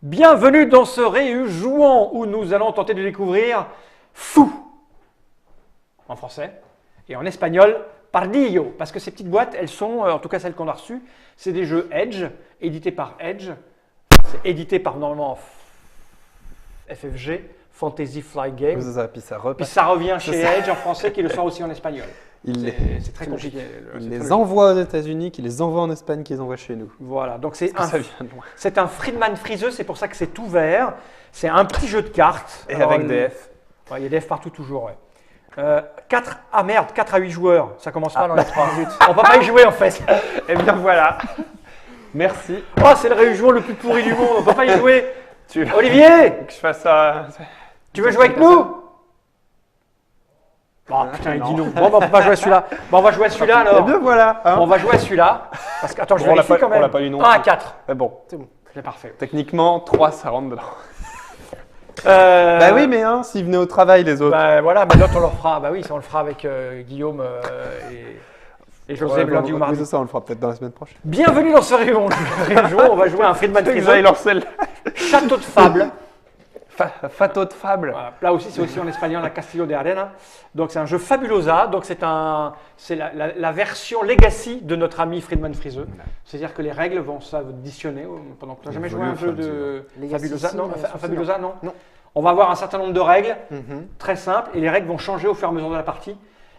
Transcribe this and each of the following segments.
Bienvenue dans ce Réu jouant où nous allons tenter de découvrir Fou en français et en espagnol Pardillo. Parce que ces petites boîtes, elles sont, en tout cas celles qu'on a reçues, c'est des jeux Edge, édités par Edge. C'est édité par normalement FFG, Fantasy Flight Games. Puis ça revient chez Edge en français qui le sort aussi en espagnol. C'est très compliqué. Ils les envoient aux États-Unis, qu'ils les envoient en Espagne, qu'ils envoient chez nous. Voilà, donc c'est un Friedman friseux, c'est pour ça que c'est tout vert. C'est un petit jeu de cartes. Et avec des F. Ouais, il y a des F partout toujours, ouais. 4 à 8 joueurs, ça commence mal dans les 3 minutes. On ne peut pas y jouer en fait. Et bien voilà. Merci. Oh, c'est le réunion le plus pourri du monde, on ne peut pas y jouer. Olivier, que je fasse ça. Tu veux jouer avec nous? Oh putain, il dit non. Bon, on va pas jouer à celui-là. Bon, on va jouer à celui-là alors. Et bien voilà. Hein, on va jouer à celui-là. Parce que, attends, je vérifie quand même. On l'a pas eu non. 1 à 4. Mais bon, C'est bon, c'est parfait. Techniquement, 3, ça rentre dedans. Bah oui, mais s'ils venaient au travail, les autres. Bah voilà, mais l'autre, on leur fera. Bah oui, ça, on le fera avec Guillaume et José lundi ou mardi. Oui, ça, on le fera peut-être dans la semaine prochaine. Bienvenue dans ce réunion. On va jouer à un Friedman friseux. Château de fable. Fato de fable. Voilà. Là aussi, c'est aussi en espagnol, la Castillo de Arena. Donc, c'est un jeu fabulosa. Donc, c'est la version legacy de notre ami Friedman Friseux. C'est-à-dire que les règles vont s'additionner pendant que tu n'as jamais joué à un jeu de Fabulosa. Non, un Fabulosa, non. On va avoir un certain nombre de règles, très simples, et les règles vont changer au fur et à mesure de la partie.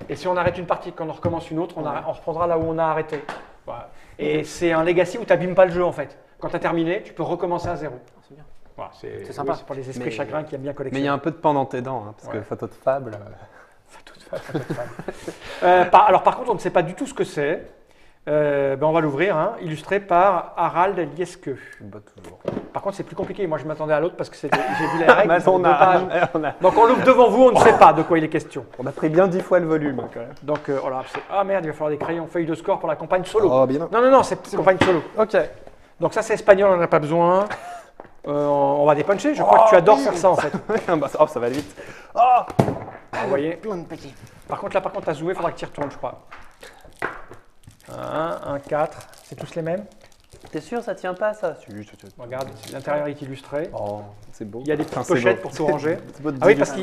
Et si on arrête une partie, quand on recommence une autre, on reprendra là où on a arrêté. Voilà. Et c'est un legacy où tu n'abîmes pas le jeu, en fait. Quand tu as terminé, tu peux recommencer à zéro. C'est bien. Voilà, c'est sympa, c'est pour les esprits chagrins qui aiment bien collectionner. Mais il y a un peu de pain dans tes dents, parce que Fato de fable. Alors par contre, on ne sait pas du tout ce que c'est. On va l'ouvrir, illustré par Harald Lieske. Bah, toujours. Par contre, c'est plus compliqué. Moi, je m'attendais à l'autre parce que j'ai vu les règles. Donc on l'ouvre devant vous, on ne sait pas de quoi il est question. On a pris bien 10 fois le volume quand même. Donc voilà, merde, il va falloir des crayons, feuilles de score pour la campagne solo. Oh, bien. Non, c'est campagne solo. Ok. Donc ça, c'est espagnol, on n'en a pas besoin. On va dépuncher, je crois que tu adores faire ça en fait. Ça va vite. Vous voyez. Plein de paquets. Par contre, t'as joué, il faudra que tu y retournes, je crois. 1, 4, c'est tous les mêmes? T'es sûr, ça tient pas ça? Regarde, l'intérieur est illustré. Oh, c'est beau. Il y a des petites pochettes pour tout ranger. Ah oui, parce que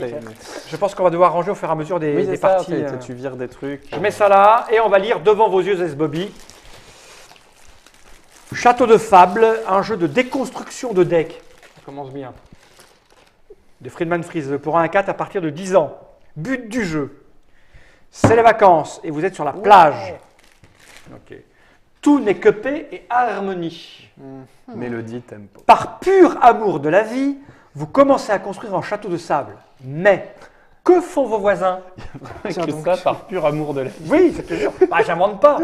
je pense qu'on va devoir ranger au fur et à mesure des parties. Tu vires des trucs. Je mets ça là et on va lire devant vos yeux, S-Bobby. Château de fable, un jeu de déconstruction de deck. Ça commence bien. De Friedman Friseux pour 1 à 4 à partir de 10 ans. But du jeu. C'est les vacances et vous êtes sur la plage. Ok. Tout n'est que paix et harmonie. Mélodie, tempo. Par pur amour de la vie, vous commencez à construire un château de sable. Mais que font vos voisins? Que ça, par pur amour de la vie. Oui, c'est toujours. J'invente pas.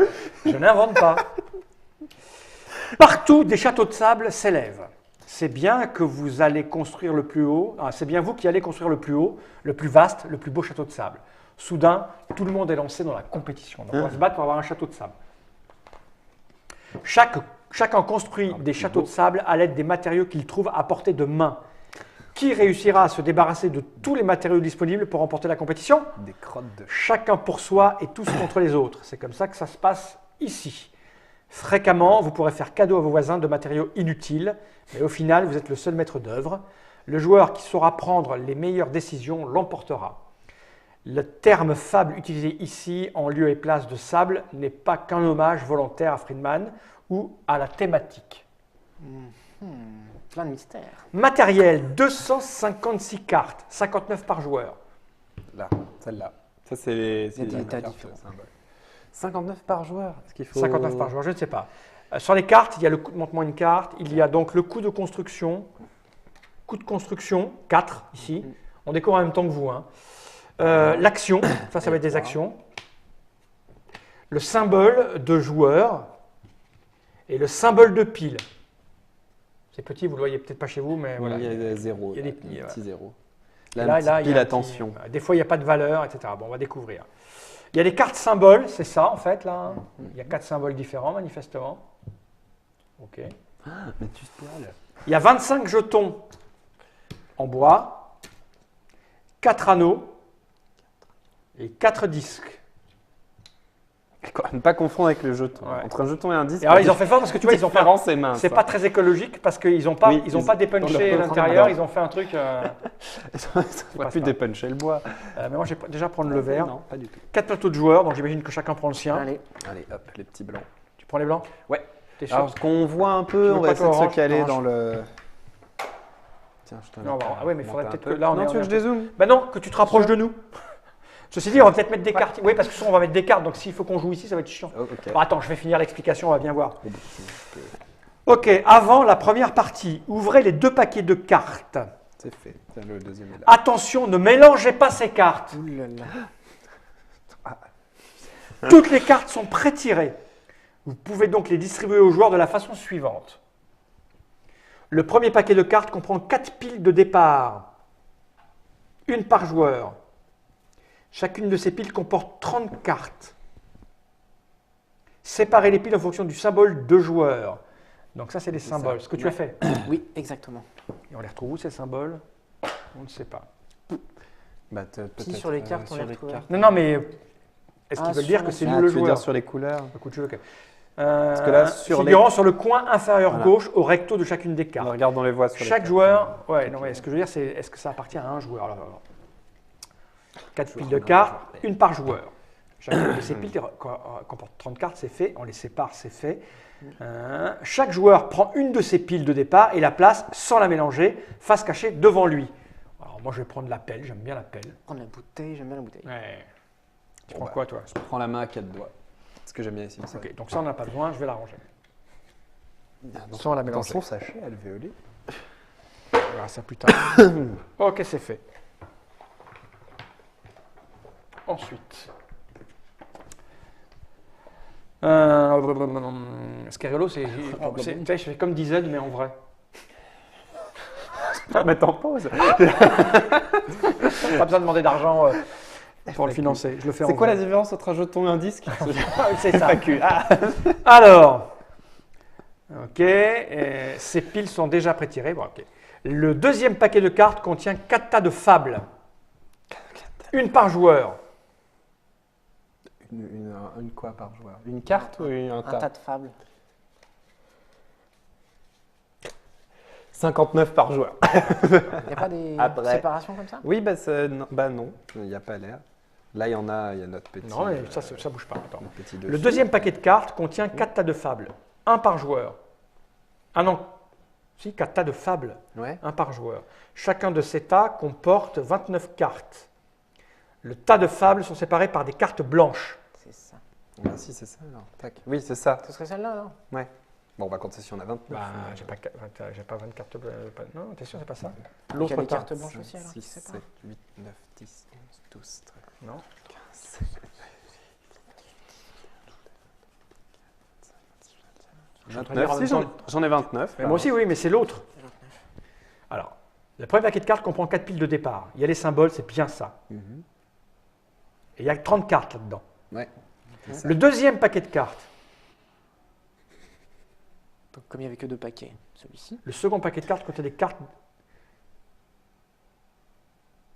Je n'invente pas. Partout, des châteaux de sable s'élèvent. C'est bien que vous allez construire le plus haut. C'est bien vous qui allez construire le plus haut, le plus vaste, le plus beau château de sable. Soudain, tout le monde est lancé dans la compétition. Donc, on va se battre pour avoir un château de sable. Chacun construit des châteaux de sable à l'aide des matériaux qu'il trouve à portée de main. Qui réussira à se débarrasser de tous les matériaux disponibles pour remporter la compétition? Des crottes de Chacun pour soi et tous contre les autres. C'est comme ça que ça se passe ici. Fréquemment, vous pourrez faire cadeau à vos voisins de matériaux inutiles, mais au final, vous êtes le seul maître d'œuvre. Le joueur qui saura prendre les meilleures décisions l'emportera. Le terme fable utilisé ici en lieu et place de sable n'est pas qu'un hommage volontaire à Friedman ou à la thématique. Plein de mystères. Matériel, 256 cartes, 59 par joueur. Là, celle-là. Ça, c'est les cartes symboles. 59 par joueur. Est-ce qu'il faut... 59 par joueur, je ne sais pas. Sur les cartes, il y a le montre-moi une carte. Il y a donc le coût de construction. Coût de construction, 4 ici. On décore en même temps que vous. L'action, ça va être des actions. Le symbole de joueur et le symbole de pile. C'est petit, vous ne le voyez peut-être pas chez vous, mais voilà. Il y a des zéros. Il y a des petits zéros. Là, il y a attention. Des fois, il n'y a pas de valeur, etc. Bon, on va découvrir. Il y a des cartes symboles, c'est ça en fait là. Il y a 4 symboles différents manifestement. Ok. Mais tu spoil. Il y a 25 jetons en bois, 4 anneaux et 4 disques. Ne pas confondre avec le jeton. Ouais. Entre un jeton et un disque. Et alors, ils ont fait fort parce que tu vois, ils ont pas. différence est mince. C'est pas très écologique parce qu'ils n'ont pas, Oui, ils ont pas dépunché dans leur l'intérieur, programme. ils ont fait un truc. Ils auraient pu dépuncher le bois. Mais moi, je vais déjà prendre le vert. Non, pas du tout. 4 plateaux de joueurs, donc j'imagine que chacun prend le sien. Allez. Allez, hop, les petits blancs. Tu prends les blancs? Ouais. T'es sûr? Alors, qu'on voit un Tu peu, veux on pas va essayer de orange, se caler orange. dans le. Tiens, je te Non, ah ouais, mais il faudrait peut-être que là, on Non, est. tu veux que je dézoome? Bah non, que tu te rapproches de nous. Ceci dit, on va peut-être mettre des cartes. Oui, parce que souvent on va mettre des cartes, donc s'il faut qu'on joue ici, ça va être chiant. Oh, ok. Bon, attends, je vais finir l'explication, on va bien voir. Oh, bah, c'est- Ok, avant la première partie, ouvrez les 2 paquets de cartes. C'est fait. Tiens, le deuxième est là. Attention, ne mélangez pas ces cartes. Ouh là là. Toutes les cartes sont pré-tirées. Vous pouvez donc les distribuer aux joueurs de la façon suivante. Le premier paquet de cartes comprend 4 piles de départ, une par joueur. Chacune de ces piles comporte 30 cartes. Séparez les piles en fonction du symbole de joueur. Donc ça, c'est les symboles, ce que tu as fait. Oui, exactement. Et on les retrouve où ces symboles? On ne sait pas. Bah, peut-être, Si sur les cartes, on sur les retrouve. cartes. Non, mais est-ce Ah, qu'ils veulent sur dire la que c'est carte. nous le Tu veux joueur? dire sur les couleurs? Écoute, je veux que- que là, sur figurant sur le coin inférieur Voilà. gauche au recto de chacune des cartes. Regarde, on les voit sur les Chaque cartes. joueur, ouais, non, ouais, ce que je veux dire, c'est est-ce que ça appartient à un joueur? Alors, 4 piles de cartes, une par joueur. Chacune de ces piles comporte 30 cartes, c'est fait. On les sépare, c'est fait. Chaque joueur prend une de ces piles de départ et la place sans la mélanger, face cachée devant lui. Alors moi, je vais prendre la pelle, j'aime bien la pelle. Prendre la bouteille, j'aime bien la bouteille. Ouais. Tu Bon, prends bah, quoi, toi? Je prends la main à 4 doigts. Ce que j'aime bien ici. Ok, donc ça, on n'a pas besoin, je vais la ranger. Sans Sans la mélanger. Attention, sachet alvéolé. On verra ça plus tard. Ok, c'est fait. Ensuite. Ce qui est rigolo, c'est. Tu sais, je fais comme Diesel, mais en vrai. Mettre en pause. Pas besoin de demander d'argent pour le financer. Je le fais en C'est quoi vrai. la différence entre un jeton et un disque? C'est ça. Alors. Ok. Ces piles sont déjà pré-tirées. Bon, ok. Le deuxième paquet de cartes contient 4 tas de fables. Une par joueur. Une quoi par joueur? Une carte ou un Un tas de fables. 59 par joueur. Il n'y a pas des Après. séparations comme ça? Oui, non, il n'y a pas l'air. Là, il y en a, il y a notre petit. Non, mais ça bouge pas. Attends. notre petit Le dessus. deuxième paquet de cartes contient 4 tas de fables. Un par joueur. Ah non. Si, 4 tas de fables. Ouais. Un par joueur. Chacun de ces tas comporte 29 cartes. Le tas de fables sont séparés par des cartes blanches. C'est ça. Ah, si, c'est ça alors. Tac. Oui, c'est ça. Ce serait celle-là, non? Ouais. Bon, on va compter si on a 29. Bah, j'ai pas 20 cartes blanches. Non, t'es sûr, c'est pas ça? Il y a L'autre des tas. cartes blanches aussi, alors? 6, Je sais pas. 7, 8, 9, 10, 11, 12, 13, Non. 15, 29. Si, j'en ai 29. Mais moi aussi, oui, mais c'est l'autre. Alors, le premier paquet de cartes comprend 4 piles de départ. Il y a les symboles, c'est bien ça. Mhm. Et il y a 30 cartes là-dedans. Ouais. Le deuxième paquet de cartes, Donc, comme il n'y avait que 2 paquets, celui-ci. le second paquet de cartes contient des cartes.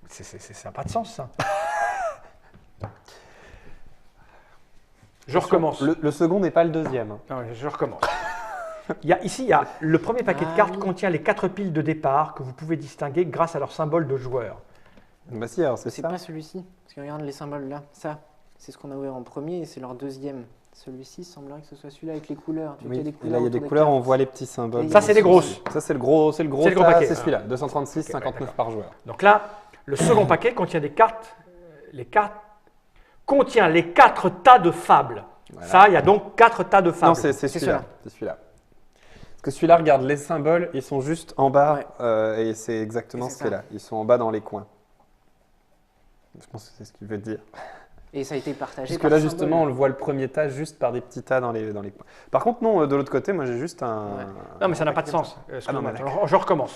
Ça n'a pas de sens, ça. Je recommence. Le second n'est pas le deuxième. Non, je recommence. Ici, il y a le premier paquet de cartes contient les 4 piles de départ que vous pouvez distinguer grâce à leur symbole de joueur. Bah si, alors c'est C'est ça. pas celui-ci. Parce que regarde les symboles là. Ça, c'est ce qu'on a ouvert en premier et c'est leur deuxième. Celui-ci semblerait que ce soit celui-là avec les couleurs. Tu vois Oui. qu'il y a des Et couleurs là, il y a autour des couleurs, on cartes. voit les petits symboles. Et Ça, c'est les grosses. Ça, c'est le gros C'est le gros tas, paquet. c'est celui-là. 236, Ok, 59 d'accord. par joueur. Donc là, le second paquet contient des cartes. Les cartes contient les 4 tas de fables. Voilà. Ça, il y a donc 4 tas de fables. Non, c'est celui-là. C'est celui-là. Parce que celui-là, regarde, les symboles, ils sont juste en bas, et c'est exactement Et c'est ce qui est ça. là. Ils sont en bas dans les coins. Je pense que c'est ce qu'il veut dire. Et ça a été partagé. Parce que par là, symbole. justement, on le voit le premier tas juste par des petits tas dans les coins. Par contre, non, de l'autre côté, moi, j'ai juste un... Ouais. Non, mais ça n'a pas de sens. Ah non, Excuse-moi, mais je recommence.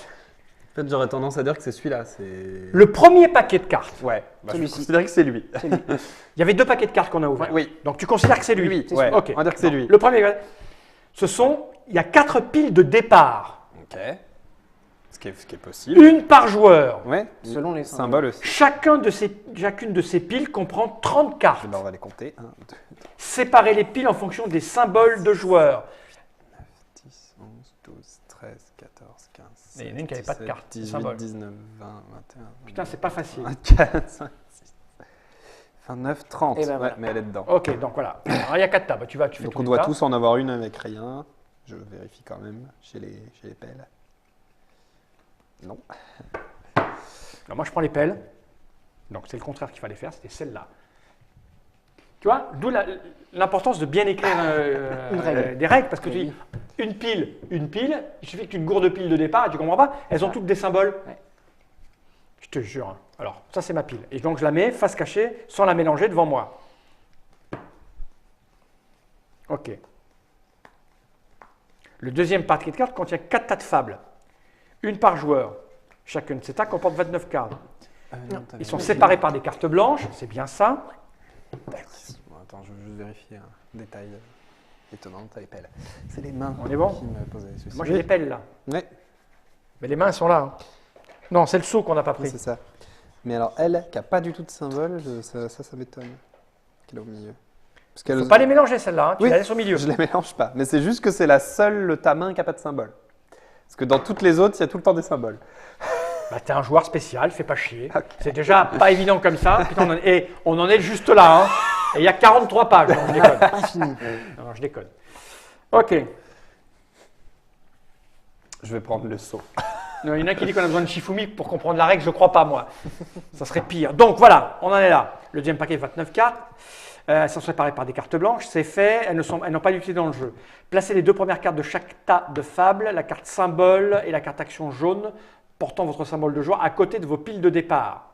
En fait, j'aurais tendance à dire que c'est celui-là. Le premier paquet de cartes, Ouais, je Celui-ci. considérais que c'est lui. il y avait 2 paquets de cartes qu'on a ouverts. Oui. Donc tu considères que c'est lui. Lui, C'est ouais. celui-là. Ok. On va dire que c'est Non. lui. Le premier, il y a 4 piles de départ. Ok. Ce qui est possible. Une par joueur. Ouais. Selon les symboles aussi. Chacune de ces piles comprend 30 cartes. Eh ben, on va les compter. 1, 2, 3, Séparez les piles en fonction des symboles de joueurs. 10, 11, 12, 13, 14, 15, Mais il y en a une qui n'avait pas de 17, carte, 18, symbole. 19, 20, 21. Putain, c'est pas facile. 24, 5, 6, 29, 30. Eh ben Ouais, voilà. mais elle est dedans. Ok, donc voilà. Alors, il y a 4 tables. Tu fais Donc tous on les doit tas. tous en avoir une avec rien. Je vérifie quand même chez les pelles. Non. Alors, moi, je prends les pelles. Donc, c'est le contraire qu'il fallait faire. C'était celle-là. Tu vois, d'où l'importance de bien écrire des règles. Parce que tu dis une pile. Il suffit que tu une gourde de pile de départ et tu comprends pas. Elles ont toutes des symboles. Ouais. Je te jure. Hein. Alors, ça, c'est ma pile. Et donc, je la mets face cachée sans la mélanger devant moi. Ok. Le deuxième paquet de cartes contient 4 tas de fables. Une par joueur. Chacune de ces tas comporte 29 cartes. Ils sont séparés par des cartes blanches, c'est bien ça. Bon, attends, je veux juste vérifier un détail étonnant de les pelles. C'est les mains On est bon qui me posaient des soucis. Moi j'ai les pelles là. Ouais, Mais les mains elles sont là. Hein. Non, c'est le seau qu'on n'a pas oui, pris. c'est ça. Mais alors, elle, qui n'a pas du tout de symbole, ça m'étonne. Qu'elle est au milieu. Parce Il ne qu'elle. faut pas les mélanger celles-là, hein. Tu Oui, la laisses au milieu. Je les mélange pas. Mais c'est juste que c'est la seule ta main qui n'a pas de symbole. Parce que dans toutes les autres, il y a tout le temps des symboles. Bah, t'es un joueur spécial, fais pas chier. Ok. C'est déjà pas évident comme ça. Putain, on en est juste là. Hein. Et il y a 43 pages. Non, je déconne. Pas fini. Non, je déconne. Ok. Je vais prendre le seau. Non, il y en a qui dit qu'on a besoin de Shifumi pour comprendre la règle, je ne crois pas moi. Ça serait pire. Donc voilà, on en est là. Le deuxième paquet, 29 cartes. Elles sont séparées par des cartes blanches, c'est fait, elles n'ont pas d'utilité dans le jeu. Placez les 2 premières cartes de chaque tas de fables, la carte symbole et la carte action jaune, portant votre symbole de joueur à côté de vos piles de départ.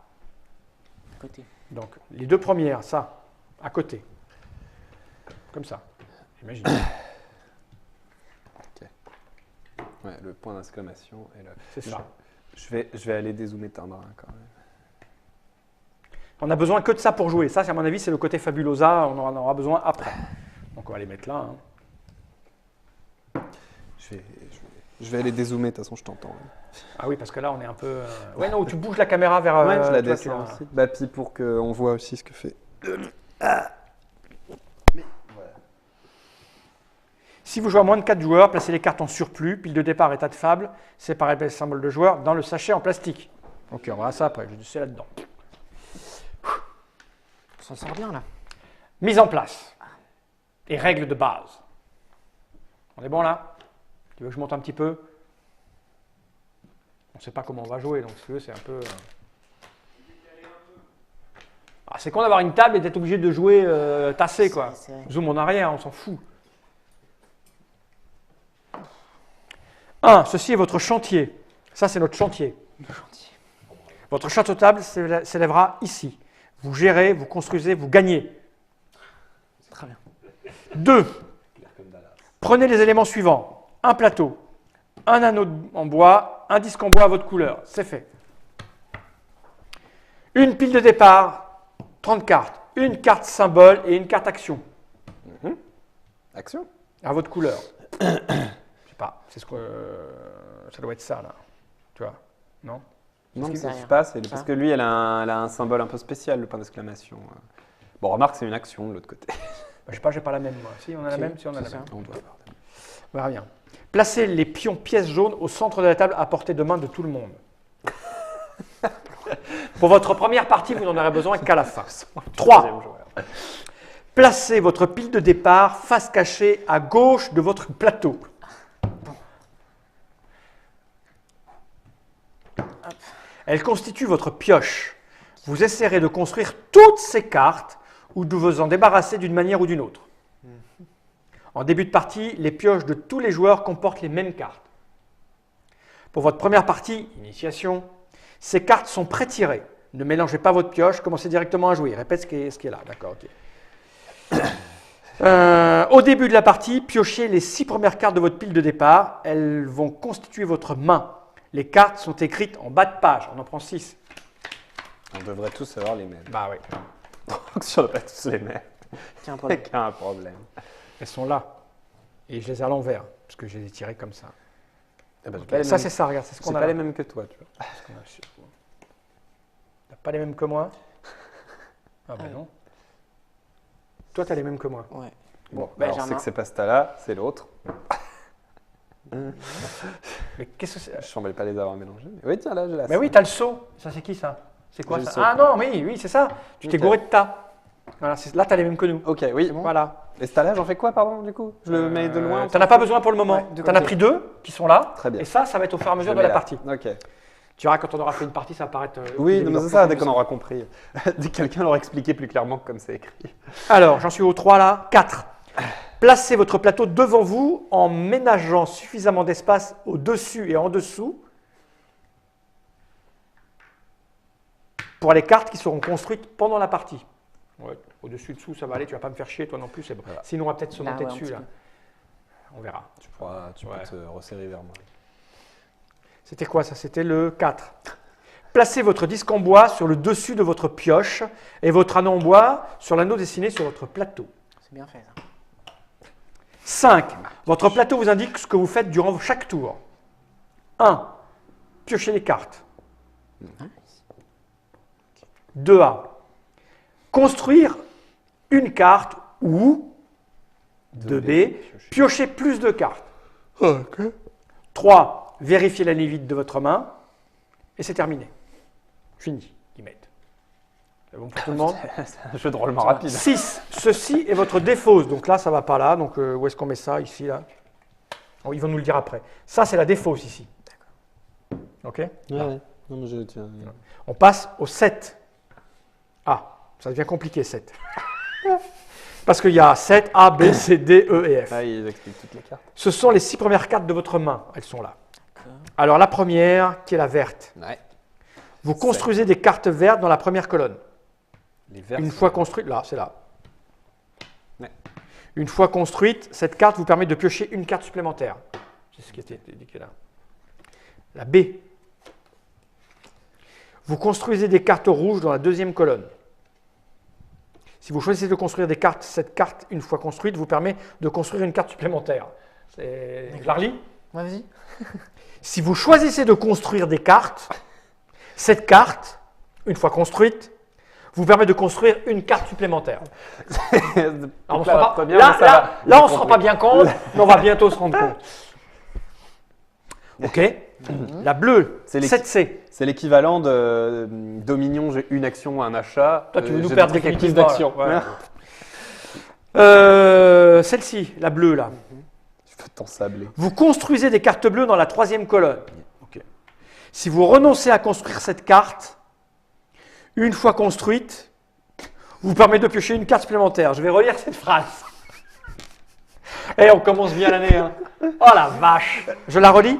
Côté. Donc les 2 premières, ça, à côté. Comme ça, imagine. Ouais, le point d'exclamation. Et le... C'est ça. Je vais aller dézoomer teindre hein, quand même. On n'a besoin que de ça pour jouer. Ça, à mon avis, c'est le côté fabulosa. On en aura besoin après. Donc, on va les mettre là. Hein. Je vais aller dézoomer, de toute façon, je t'entends. Ah oui, parce que là, on est un peu... Ouais, non, tu bouges la caméra vers... Ouais, je la tu vois, descends aussi. Bah, puis pour qu'on voit aussi ce que fait. Si vous jouez à moins de 4 joueurs, placez les cartes en surplus, pile de départ et tas de fables, séparez les symboles de joueurs dans le sachet en plastique. Ok, on verra ça après. Je sais là-dedans. On s'en sort bien là. Mise en place. Et règles de base. On est bon là? Tu veux que je monte un petit peu? On ne sait pas comment on va jouer, donc si tu veux, c'est un peu... Ah, c'est con d'avoir une table et d'être obligé de jouer tassé, quoi. C'est vrai. Zoom en arrière, on s'en fout. 1. Ceci est votre chantier. Ça, c'est notre chantier. Votre château de table s'élèvera ici. Vous gérez, vous construisez, vous gagnez. Très bien. 2. Prenez les éléments suivants. Un plateau, un anneau en bois, un disque en bois à votre couleur. C'est fait. Une pile de départ, 30 cartes. Une carte symbole et une carte action. Action. À votre couleur. Je sais pas. C'est ce que ça doit être ça là. Tu vois? Non? Non, que mais c'est ça rien. se passe. Ça. Parce que lui, elle a un symbole un peu spécial, le point d'exclamation. Bon, remarque, c'est une action de l'autre côté. Je sais pas, j'ai pas la même moi. Si on a la Si, même, si on a la c'est même. ça. On doit avoir. On verra bien. Placez les pions pièces jaunes au centre de la table à portée de main de tout le monde. Pour votre première partie, vous n'en aurez besoin qu'à la fin. 3. Placez votre pile de départ face cachée à gauche de votre plateau. Elle constitue votre pioche. Vous essaierez de construire toutes ces cartes ou de vous en débarrasser d'une manière ou d'une autre. En début de partie, les pioches de tous les joueurs comportent les mêmes cartes. Pour votre première partie, initiation, ces cartes sont pré-tirées. Ne mélangez pas votre pioche, commencez directement à jouer. Répète ce qui est là, d'accord, ok. Au début de la partie, piochez les 6 premières cartes de votre pile de départ. Elles vont constituer votre main. Les cartes sont écrites en bas de page. On en prend 6. On devrait tous avoir les mêmes. Bah oui. Donc si on n'a pas tous les mêmes, Tiens, il problème. y a un problème. Elles sont là. Et je les ai à l'envers, parce que je les ai tirées comme ça. Ah bah, Ça, c'est ça, regarde, c'est ce qu'on c'est a pas là. les mêmes que toi, tu vois. C'est ce qu'on a sur toi. T'as pas les mêmes que moi? Ah bah non. Toi, t'as les mêmes que moi. Ouais. Bon, Benjamin. alors c'est que c'est pas ce tas-là, c'est l'autre. Mais qu'est-ce que c'est? Je semblais pas les avoir mélangés. Mais oui, tiens, là, j'ai la Mais oui, t'as le seau. Ça, c'est qui ça? C'est quoi J'ai ça? le seau. Ah non, oui, c'est ça. Tu t'es Ok. gouré de tas. Voilà, là, t'as les mêmes que nous. Ok, oui. Voilà. Et ce tas-là, j'en fais quoi, pardon, du coup? Je le mets de loin? T'en as pas besoin pour le moment. Ouais, de T'en as côté. pris 2 qui sont là. Très bien. Et ça va être au fur et à mesure Je de mets la là. partie. Ok. Tu verras, quand on aura fait une partie, ça va paraître. Oui, plus non, mais évident. c'est ça, dès qu'on aura compris. Dès que quelqu'un l'aura expliqué plus clairement que comme c'est écrit. Alors, j'en suis au 3 là. 4. Placez votre plateau devant vous en ménageant suffisamment d'espace au-dessus et en dessous pour les cartes qui seront construites pendant la partie. Ouais, au-dessus, dessous, ça va aller. Tu vas pas me faire chier, toi non plus. C'est bon. Voilà. Sinon, on va peut-être se Là, monter ouais, un dessus petit là. peu. On verra. Tu peux te resserrer vers moi. C'était quoi ça? C'était le 4. Placez votre disque en bois sur le dessus de votre pioche et votre anneau en bois sur l'anneau dessiné sur votre plateau. C'est bien fait, ça. 5. Votre plateau vous indique ce que vous faites durant chaque tour. 1. Piocher les cartes. 2A. Construire une carte ou 2B. Piocher plus de cartes. 3. Vérifier la ligne vide de votre main. Et c'est terminé. Fini, Guillemette. C'est bon pour tout le monde? C'est un jeu de rôle rapide. 6. Ceci est votre défausse. Donc là, ça ne va pas là. Donc où est-ce qu'on met ça? Ici, là. Oh, ils vont nous le dire après. Ça, c'est la défausse ici. OK? Ouais, ouais. Non, mais je tiens. On passe au 7. Ah, ça devient compliqué, 7. Parce qu'il y a 7, A, B, C, D, E et F. Ah, il explique toutes les cartes. Ce sont les 6 premières cartes de votre main. Elles sont là. Alors la première, qui est la verte. Ouais. Vous construisez des cartes vertes dans la première colonne. Les verts. Une fois construite, là, c'est là. Ouais. Une fois construite, cette carte vous permet de piocher une carte supplémentaire. C'est ce qui était indiqué là. La B. Vous construisez des cartes rouges dans la deuxième colonne. Si vous choisissez de construire des cartes, cette carte, une fois construite, vous permet de construire une carte supplémentaire. Je la relis? Ouais, vas-y. Si vous choisissez de construire des cartes, cette carte, une fois construite, vous permet de construire une carte supplémentaire. Alors, on se rend pas- là, on ne se rend pas bien compte, mais on va bientôt se rendre compte. OK. La bleue, C'est les- 7C. C'est l'équivalent de Dominion, j'ai une action, un achat. Toi, tu veux nous j'ai perdre des trucs avec plus définitivement, d'actions. là. Celle-ci, la bleue là. Tu peux t'en sabler. Vous construisez des cartes bleues dans la troisième colonne. Si vous renoncez à construire cette carte, une fois construite, vous permet de piocher une carte supplémentaire. Je vais relire cette phrase. Et on commence bien l'année. Hein. Oh la vache. Je la relis.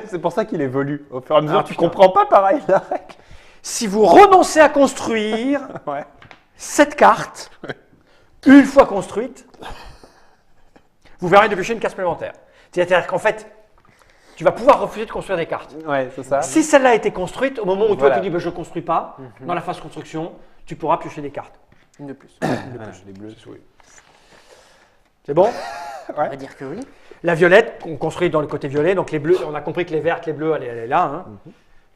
C'est pour ça qu'il évolue. Au fur et à mesure, Ah, tu putain. comprends pas pareil la règle. Si vous renoncez à construire Ouais. cette carte, une fois construite, vous permet de piocher une carte supplémentaire. C'est-à-dire qu'en fait, tu vas pouvoir refuser de construire des cartes. Ouais, c'est ça. Si celle-là a été construite, au moment où Voilà. toi tu dis je ne construis pas, dans la phase construction, tu pourras piocher des cartes. Une de plus. Les bleus. C'est bon? On va dire que oui. La violette, on construit dans le côté violet, donc les bleus, on a compris que les vertes, les bleus, elle est là. Hein.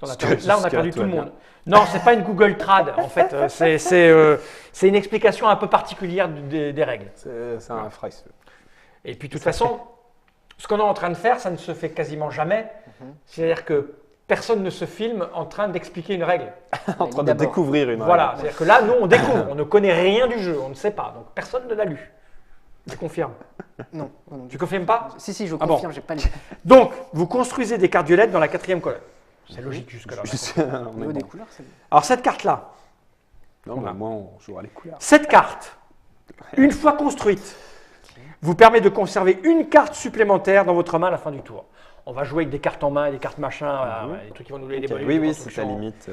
On a perdu- là, on a Jusqu'à perdu tout tout le va bien. monde. Non, c'est pas une Google Trad, en fait. C'est une explication un peu particulière des règles. C'est un phrase. Et puis, de toute façon, ce qu'on est en train de faire, ça ne se fait quasiment jamais. C'est-à-dire que personne ne se filme en train d'expliquer une règle. En train de D'abord. découvrir une Voilà, règle. c'est-à-dire que là, nous, on découvre, on ne connaît rien du jeu, on ne sait pas. Donc, personne ne l'a lu. Je confirme. Non. non, Tu confirmes pas? Si, je Ah bon. confirme, j'ai pas lu. Donc, vous construisez des cartes violettes dans la quatrième colonne. C'est logique jusque-là. On Au est niveau bon. des couleurs, c'est bon. Alors, cette carte-là, Non, mais moi, on jouera les couleurs. cette carte, une fois construite, vous permet de conserver une carte supplémentaire dans votre main à la fin du tour. On va jouer avec des cartes en main et des cartes machin, des trucs qui vont nous donner des Ok, bonus. oui, de oui, c'est construction. ta limite.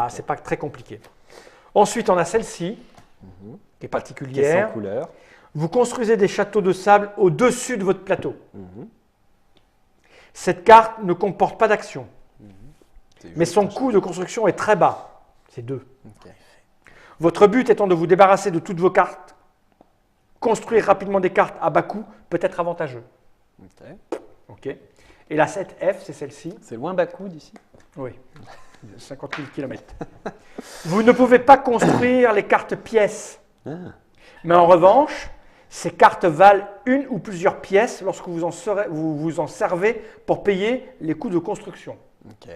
C'est pas très compliqué. Ensuite, on a celle-ci, qui est Qui est particulière. sans couleur. Vous construisez des châteaux de sable au-dessus de votre plateau. Mhm. Cette carte ne comporte pas d'action, C'est mais juste son un coût de construction est très bas. C'est 2. Ok. Votre but étant de vous débarrasser de toutes vos cartes. Construire rapidement des cartes à bas coût peut être avantageux. Ok. Ok. Et la 7F, c'est celle-ci. C'est loin Bakou d'ici. Oui, 50 000 km. Vous ne pouvez pas construire les cartes pièces. Ah. Mais en revanche, ces cartes valent une ou plusieurs pièces lorsque vous vous en servez pour payer les coûts de construction. Ok.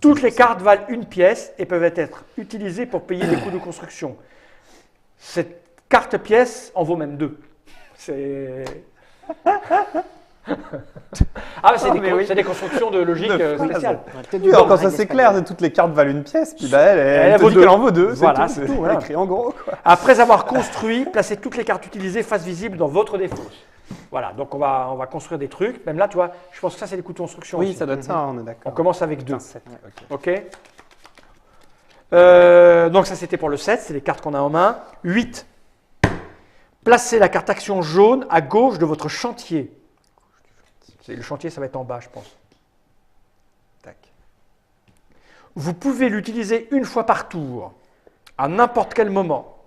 Toutes les cartes valent une pièce et peuvent être utilisées pour payer les coûts de construction. Cette carte pièce en vaut même 2. C'est... Ah, c'est des constructions de logique spéciales. Oui, alors quand ça c'est clair, toutes les cartes valent une pièce, puis bah, elle te vaut dit deux. qu'elle en vaut 2. Voilà, c'est tout. Voilà. Écrit en gros. Quoi. Après avoir construit, placez toutes les cartes utilisées face visible dans votre défausse. Voilà, donc on va construire des trucs. Même là, tu vois, je pense que ça, c'est des coûts de construction. Oui, aussi. ça doit être ça, on est d'accord. On commence avec 2. 7. Ok. Donc ça, c'était pour le 7, c'est les cartes qu'on a en main. 8. Placez la carte action jaune à gauche de votre chantier. Le chantier, ça va être en bas, je pense. Tac. Vous pouvez l'utiliser une fois par tour, à n'importe quel moment.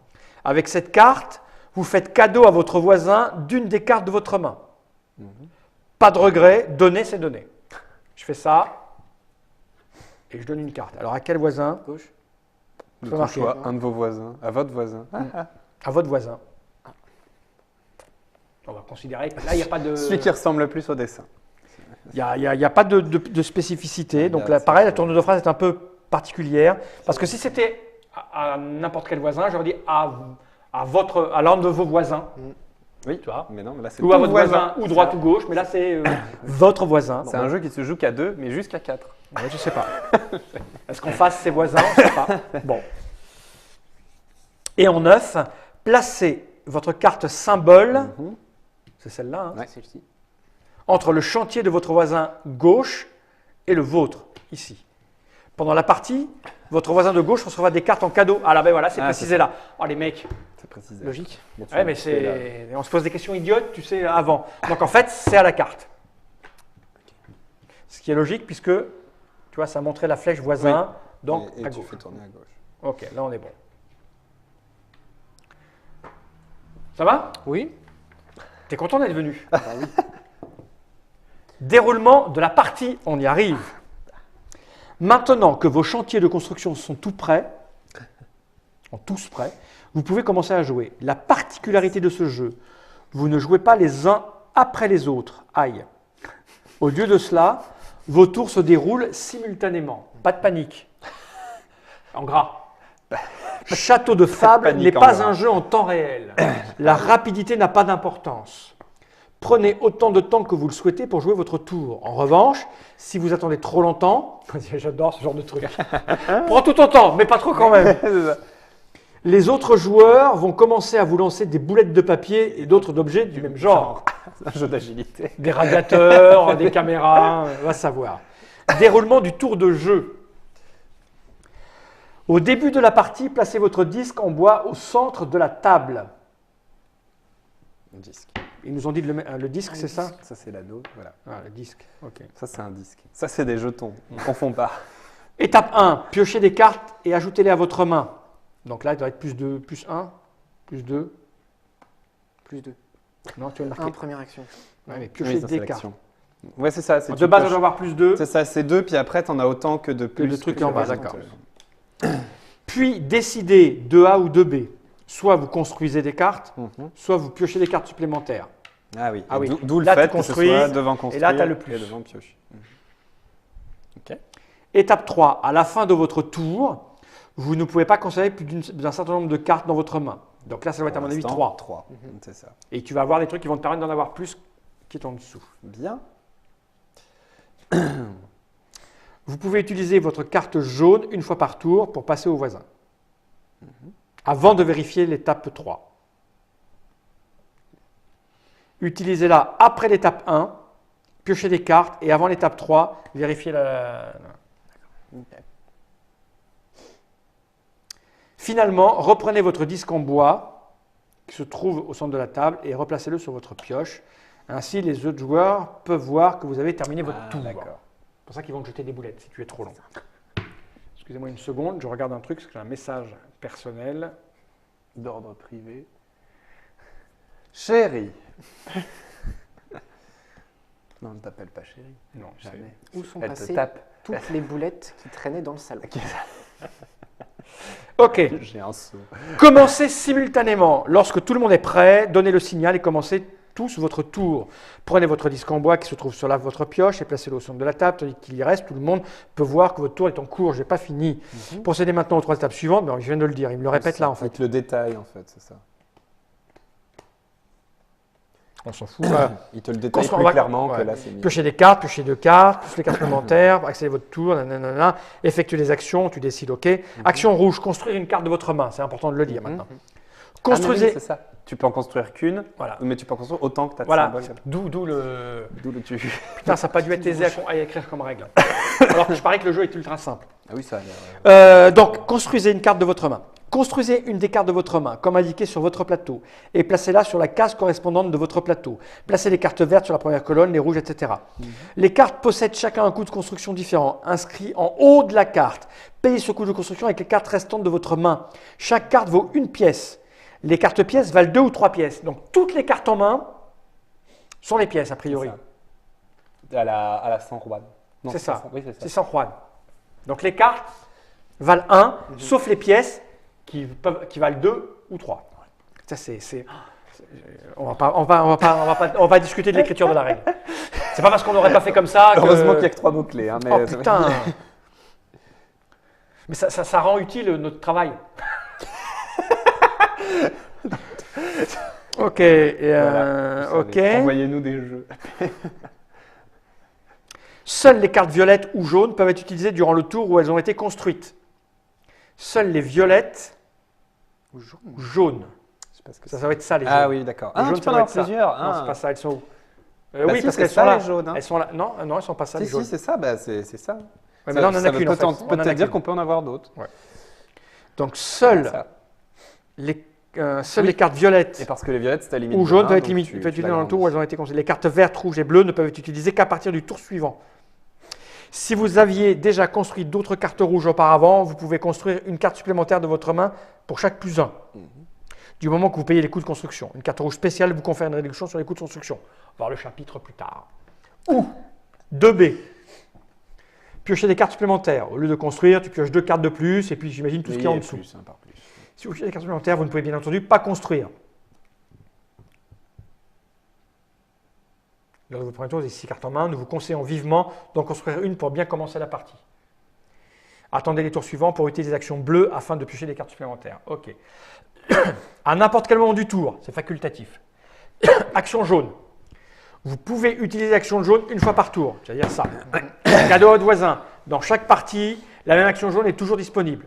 Avec cette carte, vous faites cadeau à votre voisin d'une des cartes de votre main. Pas de regret, donner, c'est donner. Je fais ça et je donne une carte. Alors à quel voisin? Gauche. De Faut ton marquer. choix, un de vos voisins, à votre voisin. À votre voisin. On va considérer que là, il n'y a pas de... Celui qui ressemble le plus au dessin. Il n'y a pas de spécificité. Donc là, c'est pareil, la tournure de phrase est un peu particulière. Parce que si c'était à n'importe quel voisin, j'aurais dit à l'un de vos voisins. Oui, Tu vois. mais non, mais là c'est Ou à votre voisin, ou droite ou gauche. Mais là, c'est votre voisin. C'est un jeu qui se joue qu'à 2, mais jusqu'à 4. Ouais, je ne sais pas. Est-ce qu'on fasse ses voisins? On ne sait pas. Bon. Et en 9, placez votre carte symbole, c'est celle-là, hein, Ouais. Celle-ci. entre le chantier de votre voisin gauche et le vôtre, ici. Pendant la partie, votre voisin de gauche recevra des cartes en cadeau. Ah là, ben voilà, c'est précisé là. Oh les mecs, C'est précisé. Logique. Bon, tu ouais, vois, mais c'est on se pose des questions idiotes, tu sais, avant. Donc en fait, c'est à la carte. Ce qui est logique puisque, tu vois, ça montrait la flèche voisin, là. donc Et à tu gauche. fais tourner à gauche. Ok, là on est bon. Ça va? Oui. T'es content d'être venu? Bah oui. Déroulement de la partie, on y arrive. Maintenant que vos chantiers de construction sont tous prêts, vous pouvez commencer à jouer. La particularité de ce jeu, vous ne jouez pas les uns après les autres. Aïe. Au lieu de cela, vos tours se déroulent simultanément. Pas de panique. En gras. Château de Fable Panique n'est en pas gras. un jeu en temps réel. La rapidité n'a pas d'importance. Prenez autant de temps que vous le souhaitez pour jouer votre tour. En revanche, si vous attendez trop longtemps, j'adore ce genre de truc. Prends tout ton temps, mais pas trop quand même. Les autres joueurs vont commencer à vous lancer des boulettes de papier et d'autres objets du même genre. C'est un jeu d'agilité. Des radiateurs, des caméras, on va savoir. Déroulement du tour de jeu. Au début de la partie, placez votre disque en bois au centre de la table. Un disque. Ils nous ont dit le disque, c'est ça? Ça c'est l'anneau, voilà. Ah, le disque, ok. Ça c'est un disque. Ça c'est des jetons. On confond pas. Étape 1, piochez des cartes et ajoutez-les à votre main. Donc là, il doit être plus 2, plus 1, plus 2. Plus 2. Non, tu vas le marquer. Première action. Ouais, mais Oui, piochez ça, c'est des cartes. l'action. Ouais, c'est ça. c'est De tu base, on pioches. doit avoir plus 2. C'est ça, c'est 2, puis après t'en as autant que de plus. de trucs que en tu bas, rajoutes. d'accord. Puis décidez 2A ou 2B. Soit vous construisez des cartes, soit vous piochez des cartes supplémentaires. Ah oui. Ah oui. D'où le Là, tu fait que ce construis, soit devant construire et là, t'as le plus. et devant pioche. Ok. Étape 3, à la fin de votre tour, vous ne pouvez pas conserver plus d'un certain nombre de cartes dans votre main. Donc là, ça doit être à mon avis 3. 3. C'est ça. Et tu vas avoir des trucs qui vont te permettre d'en avoir plus qui est en dessous. Bien. Vous pouvez utiliser votre carte jaune une fois par tour pour passer au voisin. Avant de vérifier l'étape 3. Utilisez-la après l'étape 1, piochez des cartes et avant l'étape 3, vérifiez la... Finalement, reprenez votre disque en bois qui se trouve au centre de la table et replacez-le sur votre pioche. Ainsi, les autres joueurs peuvent voir que vous avez terminé votre tour. D'accord. C'est pour ça qu'ils vont te jeter des boulettes si tu es trop long. Excusez-moi une seconde, je regarde un truc parce que j'ai un message personnel. D'ordre privé. Chérie. Non, ne t'appelle pas chérie. Non, Jamais. Où sont Elle te passées tape. toutes les boulettes qui traînaient dans le salon? Ok. J'ai un saut. Commencez simultanément. Lorsque tout le monde est prêt, donnez le signal et commencez tous votre tour. Prenez votre disque en bois qui se trouve sur votre pioche et placez-le au centre de la table, tandis qu'il y reste, tout le monde peut voir que votre tour est en cours. Je n'ai pas fini. Procédez maintenant aux 3 étapes suivantes. Ben, je viens de le dire, il me le répète là en fait. Avec le détail, en fait, c'est ça. On s'en fout. Il te le détaille plus clairement que là, c'est mis. Piochez des cartes, piochez 2 cartes, plus les cartes supplémentaires, accédez votre tour, nanana, effectuez des actions, tu décides OK. Action rouge, construire une carte de votre main, c'est important de le dire maintenant. Construisez. Ah, c'est ça. Tu peux en construire qu'une, Voilà. mais tu peux en construire autant que tu as de Voilà, symboles. d'où le. D'où le tu. Putain, ça n'a pas dû être aisé à écrire comme règle. Alors que je parie que le jeu est ultra simple. Ah oui, ça a l'air. Donc, construisez une carte de votre main. Construisez une des cartes de votre main, comme indiqué sur votre plateau, et placez-la sur la case correspondante de votre plateau. Placez les cartes vertes sur la première colonne, les rouges, etc. Les cartes possèdent chacun un coût de construction différent, inscrit en haut de la carte. Payez ce coût de construction avec les cartes restantes de votre main. Chaque carte vaut 1 pièce. Les cartes pièces valent 2 ou 3 pièces. Donc, toutes les cartes en main sont les pièces, a priori. À la San Juan. Non, C'est ça. Oui, c'est ça. C'est San Juan. Donc, les cartes valent 1, sauf les pièces qui valent 2 ou 3. Ça, on va discuter de l'écriture de la règle. C'est pas parce qu'on n'aurait pas fait comme ça que… Heureusement qu'il n'y a que 3 mots-clés. Hein, mais Oh putain. Mais ça rend utile notre travail. Ok. Voilà, ok. Envoyez-nous des jeux. Seules les cartes violettes ou jaunes peuvent être utilisées durant le tour où elles ont été construites. Seules les violettes ou jaunes. Je sais pas ce que Ça c'est. va être ça, les jaunes. Ah oui, d'accord. Les Ah, jaunes, tu peux ça en doit avoir être ça. plusieurs. Non, Ah. c'est pas ça, elles sont où Bah oui, si, parce c'est qu'elles ça, sont là. les jaunes, hein. Elles sont là. Non, elles sont pas ça, les Si, jaunes. c'est ça. Bah, c'est ça. Ouais, mais là, on en a qu'une, en fait. On en a Peut-être dire qu'une. qu'on peut en avoir d'autres. Donc, seules Ça. les cartes violettes Et parce que les violettes, c'est à limite. ou de jaunes un, peuvent être donc limitées tu dans le tour où l'agrandis. elles ont été construites. Les cartes vertes, rouges et bleues ne peuvent être utilisées qu'à partir du tour suivant. Si vous aviez déjà construit d'autres cartes rouges auparavant, vous pouvez construire une carte supplémentaire de votre main pour chaque plus 1. Du moment que vous payez les coûts de construction. Une carte rouge spéciale vous confère une réduction sur les coûts de construction. On va voir le chapitre plus tard. Ou 2B. Piocher des cartes supplémentaires. Au lieu de construire, tu pioches 2 cartes de plus et puis j'imagine tout ce Oui, qui est en et dessous. plus, hein, par plus. Si vous piochez des cartes supplémentaires, vous ne pouvez bien entendu pas construire. Lors de votre premier tour, vous avez 6 cartes en main. Nous vous conseillons vivement d'en construire une pour bien commencer la partie. Attendez les tours suivants pour utiliser les actions bleues afin de piocher des cartes supplémentaires. Ok. À n'importe quel moment du tour, c'est facultatif. Action jaune. Vous pouvez utiliser l'action jaune une fois par tour, c'est-à-dire ça. Cadeau à votre voisin. Dans chaque partie, la même action jaune est toujours disponible.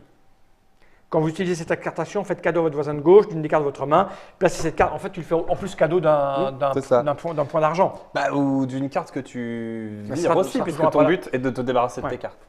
Quand vous utilisez cette carte action, faites cadeau à votre voisin de gauche d'une des cartes de votre main. Placez cette carte. En fait, tu le fais en plus cadeau d'un point d'argent. Bah, ou d'une carte que tu Ça vires sera- aussi, ça puisque sera ton pas là. but est de te débarrasser de Ouais. tes cartes.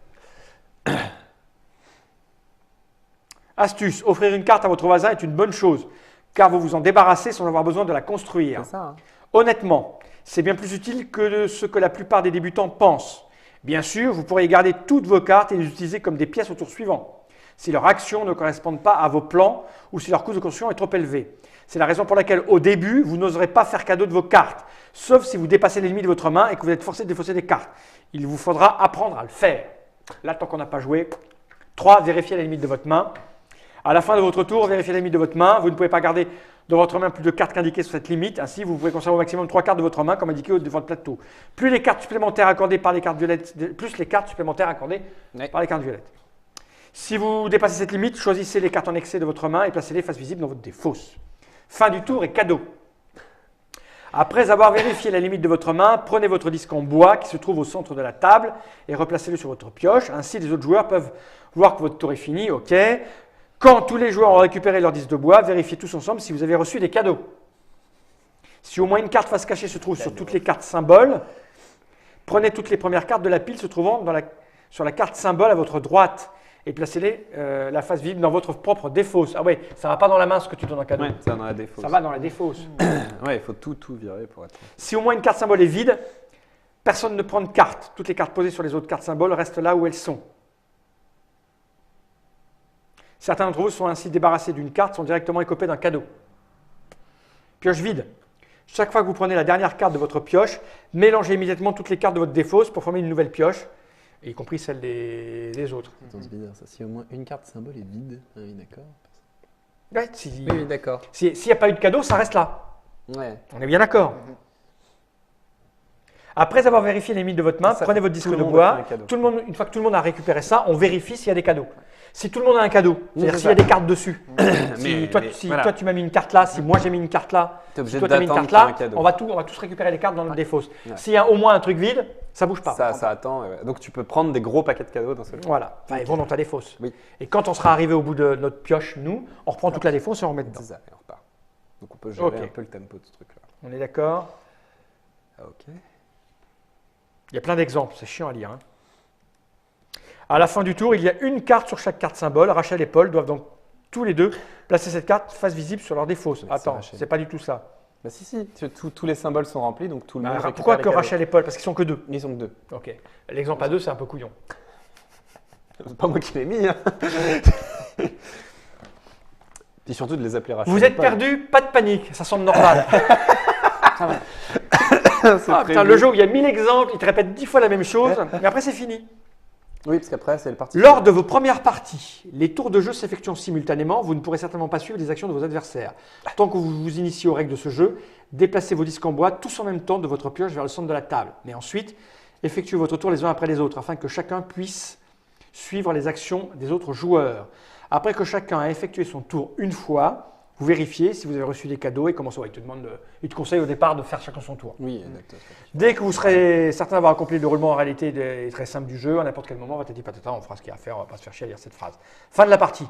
Astuce, offrir une carte à votre voisin est une bonne chose, car vous vous en débarrassez sans avoir besoin de la construire. C'est ça. Hein. Honnêtement, c'est bien plus utile que ce que la plupart des débutants pensent. Bien sûr, vous pourriez garder toutes vos cartes et les utiliser comme des pièces au tour suivant, si leurs actions ne correspondent pas à vos plans ou si leur coût de construction est trop élevé. C'est la raison pour laquelle, au début, vous n'oserez pas faire cadeau de vos cartes, sauf si vous dépassez les limites de votre main et que vous êtes forcé de défausser des cartes. Il vous faudra apprendre à le faire. Là, tant qu'on n'a pas joué. 3. Vérifiez la limite de votre main. À la fin de votre tour, vérifiez la limite de votre main. Vous ne pouvez pas garder de votre main plus de cartes qu'indiquées sur cette limite. Ainsi, vous pouvez conserver au maximum 3 cartes de votre main, comme indiqué au-dessus de votre plateau. Plus les cartes supplémentaires accordées par les cartes violettes, plus les cartes supplémentaires accordées par les cartes violettes. Si vous dépassez cette limite, choisissez les cartes en excès de votre main et placez-les face visible dans votre défausse. Fin du tour et cadeau. Après avoir vérifié la limite de votre main, prenez votre disque en bois qui se trouve au centre de la table et replacez-le sur votre pioche. Ainsi, les autres joueurs peuvent voir que votre tour est fini. OK. Quand tous les joueurs ont récupéré leur disque de bois, vérifiez tous ensemble si vous avez reçu des cadeaux. Si au moins une carte face cachée se trouve sur toutes les cartes symboles, prenez toutes les premières cartes de la pile se trouvant sur la carte symbole à votre droite et placez-les la face vide dans votre propre défausse. Ah oui, ça ne va pas dans la main ce que tu donnes en cadeau. Ouais, ça dans la défausse. Ça va dans la défausse. Ouais, il faut tout virer pour être. Si au moins une carte symbole est vide, personne ne prend de carte. Toutes les cartes posées sur les autres cartes symboles restent là où elles sont. Certains d'entre vous sont ainsi débarrassés d'une carte, sont directement écopés d'un cadeau. Pioche vide. Chaque fois que vous prenez la dernière carte de votre pioche, mélangez immédiatement toutes les cartes de votre défausse pour former une nouvelle pioche, y compris celle des autres. Attends, c'est bizarre ça. Si au moins une carte symbole est vide. Ah oui, d'accord. Ouais, si- Oui, d'accord. S'il n'y a pas eu de cadeau, ça reste là. Ouais. On est bien d'accord. Après avoir vérifié les limites de votre main, Ça, prenez votre disque tout le de monde bois. a fait un cadeau. Tout le monde, une fois que tout le monde a récupéré ça, on vérifie s'il y a des cadeaux. Si tout le monde a un cadeau, c'est-à-dire c'est s'il y a ça. des cartes dessus. Mais voilà. Toi tu m'as mis une carte là, si moi j'ai mis une carte là, T'es obligé si toi tu as mis une d'attendre carte qu'il y ait un là, cadeau. on va tous récupérer les cartes dans notre défausse. Ouais. S'il y a au moins un truc vide, ça bouge pas. Ça attend. Ouais. Donc tu peux prendre des gros paquets de cadeaux d'un seul coup. Voilà, enfin, ils vont dans ta défausse. Oui. Et quand on sera arrivé au bout de notre pioche, nous, on reprend toute la défausse et on remet dedans. C'est ça, et on repart. Donc on peut gérer Ok. un peu le tempo de ce truc-là. On est d'accord? Ah, ok. Il y a plein d'exemples, c'est chiant à lire. Hein. À la fin du tour, il y a une carte sur chaque carte symbole. Rachel et Paul doivent donc tous les deux placer cette carte face visible sur leur défausse. Merci, Attends, Rachel. c'est pas du tout ça. Bah si, tous les symboles sont remplis, donc tout le monde récupère Pourquoi les que cadeaux. Rachel et Paul? Parce qu'ils sont que deux. Ils sont que deux. Ok. L'exemple à deux, c'est un peu couillon. C'est pas moi qui l'ai mis. Hein. Puis surtout de les appeler Rachel. Vous êtes perdu, pas de panique, ça semble normal. Ça va. Ah, putain, le jeu où il y a 1000 exemples, il te répète 10 fois la même chose, mais après c'est fini. Oui, parce qu'après, c'est le parti. Lors de vos premières parties, les tours de jeu s'effectuant simultanément, vous ne pourrez certainement pas suivre les actions de vos adversaires. Tant que vous vous initiez aux règles de ce jeu, déplacez vos disques en bois tous en même temps de votre pioche vers le centre de la table. Mais ensuite, effectuez votre tour les uns après les autres afin que chacun puisse suivre les actions des autres joueurs. Après que chacun a effectué son tour une fois, vous vérifiez si vous avez reçu des cadeaux et comment ça va. Il te conseille au départ de faire chacun son tour. Oui, d'accord. Dès que vous serez certain d'avoir accompli le roulement en réalité des très simple du jeu, à n'importe quel moment, patati patata, on fera ce qu'il y a à faire, on va pas se faire chier à lire cette phrase. Fin de la partie.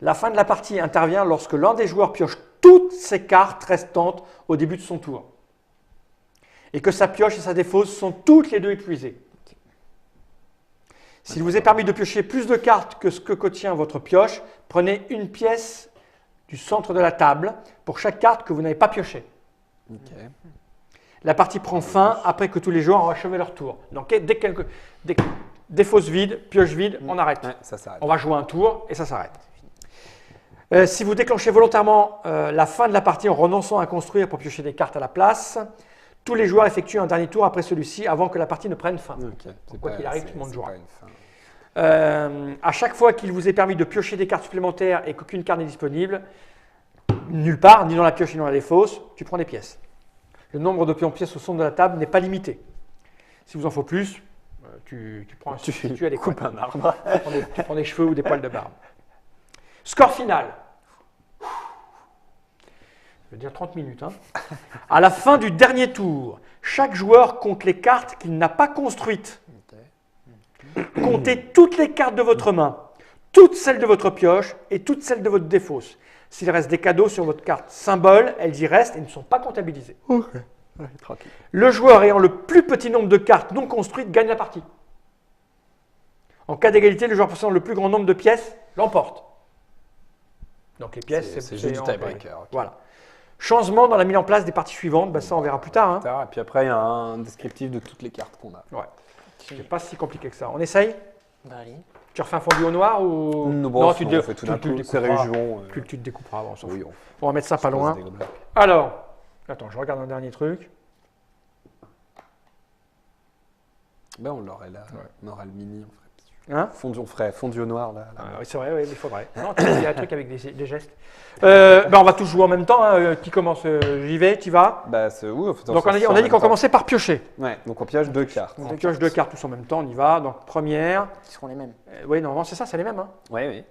La fin de la partie intervient lorsque l'un des joueurs pioche toutes ses cartes restantes au début de son tour. Et que sa pioche et sa défausse sont toutes les deux épuisées. S'il vous est permis de piocher plus de cartes que ce que contient votre pioche, prenez une pièce du centre de la table pour chaque carte que vous n'avez pas piochée. Ok. La partie prend fin après que tous les joueurs ont achevé leur tour. Donc dès que défausse vide, pioche vide, on arrête. Ouais, ça s'arrête. On va jouer un tour et ça s'arrête. Si vous déclenchez volontairement la fin de la partie en renonçant à construire pour piocher des cartes à la place, tous les joueurs effectuent un dernier tour après celui-ci avant que la partie ne prenne fin. Ok. Quoi qu'il arrive, tout le monde jouera. Pas une fin. À chaque fois qu'il vous est permis de piocher des cartes supplémentaires et qu'aucune carte n'est disponible, nulle part, ni dans la pioche ni dans la défausse, tu prends des pièces. Le nombre de pièces au centre de la table n'est pas limité. Si vous en faut plus, tu prends un substitut adéquat. Coupe un arbre. Tu prends des cheveux ou des poils de barbe. Score final. Je veux dire 30 minutes. Hein. À la fin du dernier tour, chaque joueur compte les cartes qu'il n'a pas construites. Comptez toutes les cartes de votre main, toutes celles de votre pioche et toutes celles de votre défausse. S'il reste des cadeaux sur votre carte symbole, elles y restent et ne sont pas comptabilisées. Tranquille. Le joueur ayant le plus petit nombre de cartes non construites gagne la partie. En cas d'égalité, le joueur possédant le plus grand nombre de pièces l'emporte. Donc les pièces, C'est juste du en- tiebreaker. ok. Voilà. Changement dans la mise en place des parties suivantes, ça on verra plus tard. Hein. Et puis après, il y a un descriptif de toutes les cartes qu'on a. Ouais. C'est pas si compliqué que ça. On essaye? Bah, allez. Tu refais un fondu au noir ou Bon, tu on te fait tout d'un tu le coup, c'est découperas. région. Tu te découperas avant. On s'en fout. Oui, On va mettre ça pas se pose loin. des blocs. Alors, attends, je regarde un dernier truc. Ben, on l'aurait là. Ouais. On aura le mini. Hein? On ferait fondu au noir là. Ah, oui, c'est vrai, oui, il faudrait. Non, il y a un truc avec des gestes. On va tous jouer en même temps. Hein. Qui commence? J'y vais, tu vas. Bah, c'est oui, Donc on a dit qu'on commençait par piocher. Ouais, donc on pioche deux cartes. On pioche deux cartes tous en même temps, on y va. Donc première. Qui seront les mêmes. Oui, normalement c'est ça, c'est les mêmes. Hein. Oui, oui.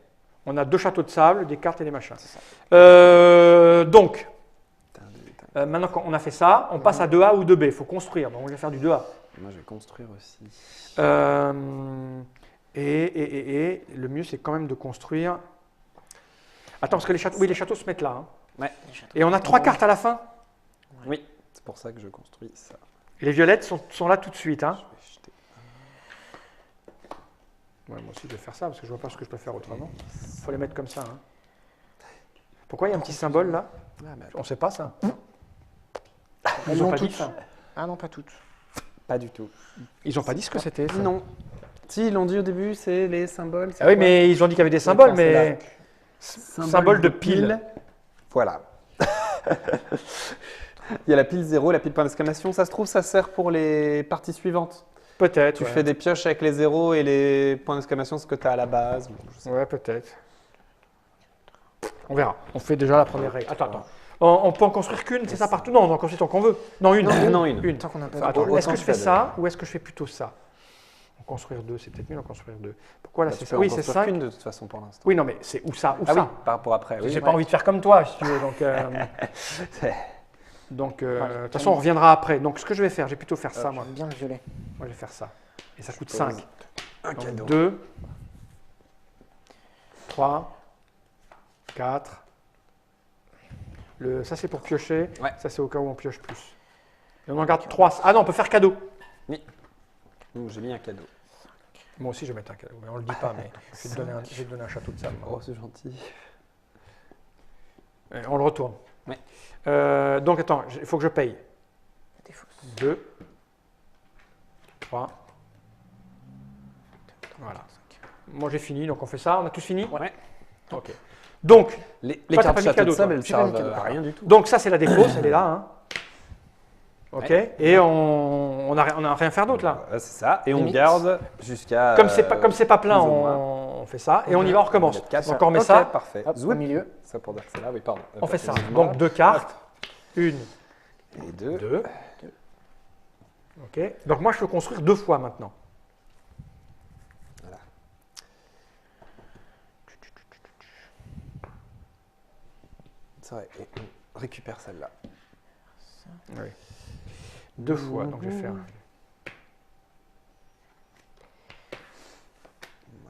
On a deux châteaux de sable, des cartes et des machins. C'est ça. Donc, maintenant qu'on a fait ça, on passe à 2A ou 2B. Il faut construire. Donc on va faire du 2A. Moi, je vais construire aussi. Et le mieux, c'est quand même de construire. Attends, parce que les châteaux se mettent là. Hein. Ouais. Les châteaux. Et on a 3 cartes à la fin. Oui, c'est pour ça que je construis ça. Et les violettes sont là tout de suite. Hein. Je vais jeter. Ouais, moi aussi, je vais faire ça parce que je vois pas ce que je peux faire autrement. Il faut les mettre comme ça. Hein. Pourquoi il y a un petit symbole là? Ah, mais On ne sait pas ça. Elles Ils ont l'ont pas dit toutes. ça. Ah non, pas toutes. pas du tout. Ils n'ont pas dit ce que c'était. ça. Non. Si, ils l'ont dit au début, c'est les symboles. Ah oui, mais ils ont dit qu'il y avait des symboles, mais symbole de pile. Voilà. Il y a la pile 0, la pile point d'exclamation. Ça se trouve, ça sert pour les parties suivantes. Peut-être. Tu ouais. fais des pioches avec les 0 et les points d'exclamation, ce que tu as à la base. Ouais, peut-être. On verra. On fait déjà la première règle. Attends. On peut en construire qu'une, c'est ça partout? Non, on en construit tant qu'on veut. Non, une. Non, une. Tant qu'on a pas Attends, Autant est-ce que je que fais ça, ça ou est-ce que je fais plutôt ça? En construire deux, c'est peut-être mieux d'en construire deux. Pourquoi là, Bah, c'est tu ça? peux en Oui, c'est construire 5. qu'une de toute façon pour l'instant. Oui, non, mais c'est ou ça ou Ah oui, ça. par rapport après. Oui. J'ai pas envie de faire comme toi, si tu veux. Donc, de toute façon, on reviendra après. Donc, ce que je vais faire, j'ai plutôt faire ça, moi. J'aime bien le violet. Moi, je vais faire ça. Et ça coûte pose 5. Un cadeau. 2, 3, 4. Ça, c'est pour piocher. Ouais. Ça, c'est au cas où on pioche plus. Et on en garde 3. Ah non, on peut faire cadeau. J'ai mis un cadeau. Moi aussi, je vais mettre un cadeau. Mais on le dit pas, mais je vais te donner un château de sable. Oh, c'est gentil. On le retourne. Ouais. Donc, attends, il faut que je paye. 2, 3. Voilà. Moi, j'ai fini, donc on fait ça. On a tous fini? Ouais. Ok. Donc, Les Toi, t'as cartes pas mis de château cadeau, de sable, toi. elles J'ai pas mis de servent cadeau. à rien du tout. donc ça, c'est la défausse, elle est là. Hein. Ok. Ouais. Et on a rien à faire d'autre là. C'est ça. Et on Limite. garde jusqu'à. Comme c'est pas plein, plus ou moins. on fait ça. Et on y va, on recommence. Il y a quatre. Donc on remet Ok, ça. Parfait. Hop, au Zouip. milieu. Ça pour dire que c'est là, oui, pardon. On fait ça. Excusez-moi. Donc 2 cartes. 1, Et 2. 2. Ok. Donc moi, je peux construire 2 fois maintenant. Voilà. C'est vrai. Et on récupère celle-là. Oui. 2 fois. Donc je vais faire. Moi,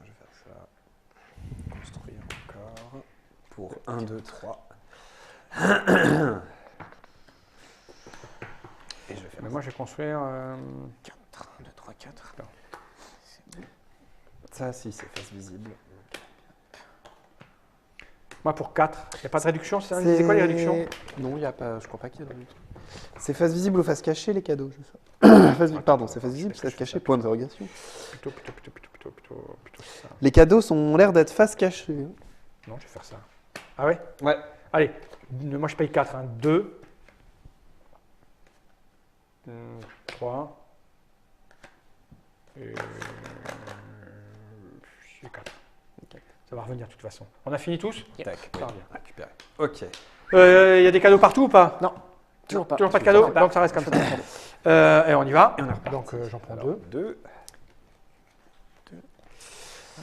je vais faire ça. Construire encore. Pour 1, 2, 3. Et je vais faire Mais moi, je vais construire. 4, 1, 2, 3, 4. ça, si c'est face visible. Moi, pour 4. Il n'y a pas de réduction, c'est quoi les réductions? Non, il n'y a pas. Je crois pas qu'il y a de réduction. C'est face visible ou face cachée les cadeaux, je sais. Pardon, c'est face visible, face cachée, point d'interrogation. Plutôt ça. Les cadeaux ont l'air d'être face cachée. Non, je vais faire ça. Ah ouais? Ouais. Allez, moi je paye 4. 2, 3, et 4. Ça va revenir de toute façon. On a fini tous? Tac, Ça revient. récupéré. Ok. Il y a des cadeaux partout ou pas? Non, toujours pas. Toujours pas de cadeaux? Donc ça reste comme ça. Et on y va. Et on est reparti. Donc j'en prends Alors, 2. 2.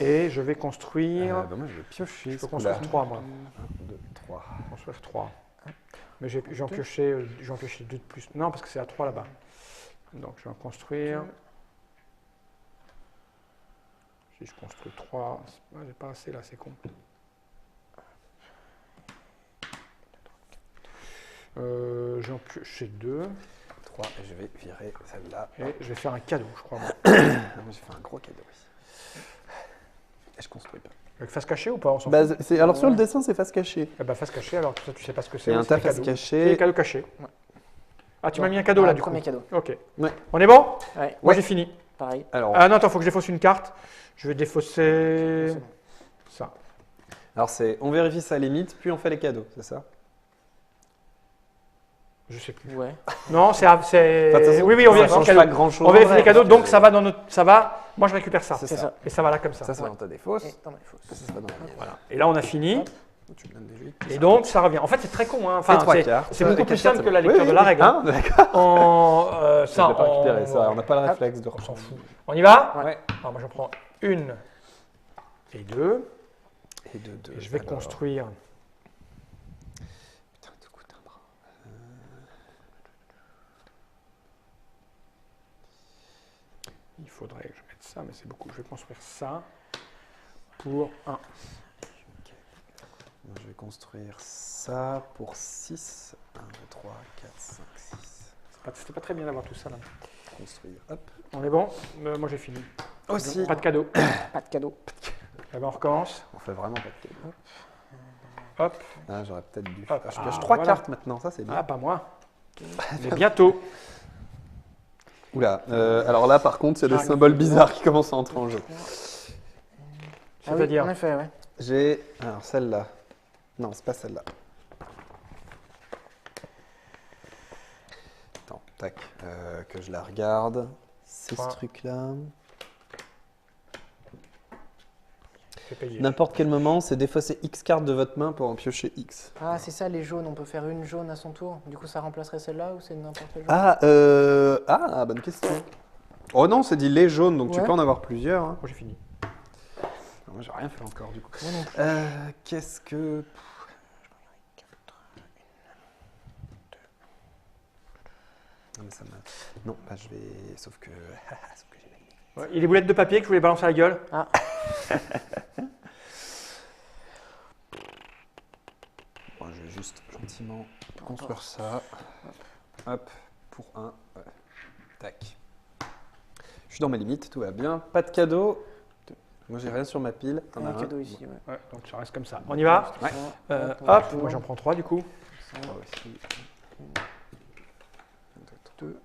Et je vais construire. Bah moi je vais piocher. Je peux ce construire coup-là. 3 moi. 1, 2, 3. Construire 3. Mais j'en pioché 2 de plus. Non, parce que c'est à 3 là-bas. Donc je vais en construire. Si je construis 3, j'ai pas assez là, c'est con. J'ai en pioché 2. 3 et je vais virer celle-là. Et je vais faire un cadeau, je crois. Moi. J'ai fait un gros cadeau ici. Et je construis pas. Avec face cachée ou pas? On s'en Bah, fout. alors sur le dessin c'est face cachée. Eh ben, face cachée, alors ça, tu sais pas ce que c'est. Et un c'est tas des face cadeaux. C'est cachée. des cadeaux cachés. Ouais. Ah, tu m'as mis un cadeau là du coup. Premier cadeau. Ok. Ouais. On est bon? Ouais, Moi j'ai fini. pareil. Alors, Ah non, attends, faut que je défausse une carte. Je vais défausser C'est bon. ça. alors c'est on vérifie sa limite puis on fait les cadeaux, c'est ça? Je sais plus. Ouais. Non, c'est. Enfin, de toute façon, Oui, oui, on ça vérifie change les pas cadeaux. grand-chose On en vérifie vrai, les cadeaux, parce que- donc ça va dans notre. Ça va. Moi je récupère ça. C'est C'est ça. ça. Et ça va là comme ça. Ça c'est dans ta défausse. Et dans les fausses. Ça c'est pas dans la mienne. Voilà. Et là on a fini. Tu me donnes des 8. Et donc ça revient. En fait c'est très con. Hein. Enfin, Et 3 c'est quarts. c'est beaucoup Et plus 4 quarts, simple c'est que la bon. lecture Oui, de la oui, règle. hein, d'accord. En, Je l'ai pas récupéré, ça, on n'a pas le Hop, réflexe de on s'en reprendre. fout. On y va? Ouais. Alors moi j'en prends 1 et 2. Et de 2. Et je vais construire. Putain, tout coûte un bras. Il faudrait que je mette ça, mais c'est beaucoup. Je vais construire ça pour 1. Moi, je vais construire ça pour 6. 1, 2, 3, 4, 5, 6. C'était pas très bien d'avoir tout ça là. Construire. Hop. On est bon? Moi j'ai fini. Aussi. Pas de cadeau. Pas de cadeau. Eh ben, on recommence. On fait vraiment pas de cadeau. Hop. Ah, j'aurais peut-être dû. Hop. Ah, je Ah, pioche 3 voilà. cartes maintenant, ça c'est bien. Ah, pas moi. Mais bientôt. Oula, alors là par contre, il y a des Ah, symboles bizarres qui commencent à entrer en jeu. Ah oui, C'est-à-dire. en effet, ouais. J'ai. Alors celle-là. Non, c'est pas celle-là. Tac, que je la regarde. C'est ce 3. truc-là. Fais payer. N'importe quel moment, c'est défausser X cartes de votre main pour en piocher X. Ah, c'est ça les jaunes, on peut faire une jaune à son tour. Du coup, ça remplacerait celle-là ou c'est n'importe quelle jaune? Bonne question. Oh non, c'est dit les jaunes, donc tu Ouais. peux en avoir plusieurs. Hein. Moi, j'ai fini. Moi, j'ai rien fait encore du coup. Moi non plus. Qu'est-ce que. Non, mais ça m'a. Non, bah, je vais. Sauf que. Sauf que j'ai la limite. Ouais, il y a des boulettes de papier que je voulais balancer à la gueule. Ah, Bon, je vais juste gentiment construire ça. Hop, pour un. Ouais. Tac. Je suis dans mes limites, tout va bien. Pas de cadeau. Moi, j'ai rien sur ma pile. il y a un cadeau ici, ouais. Ouais, donc ça reste comme ça. On y va. Ouais. Hop, moi j'en prends 3 du coup. Ça. Moi aussi. Deux.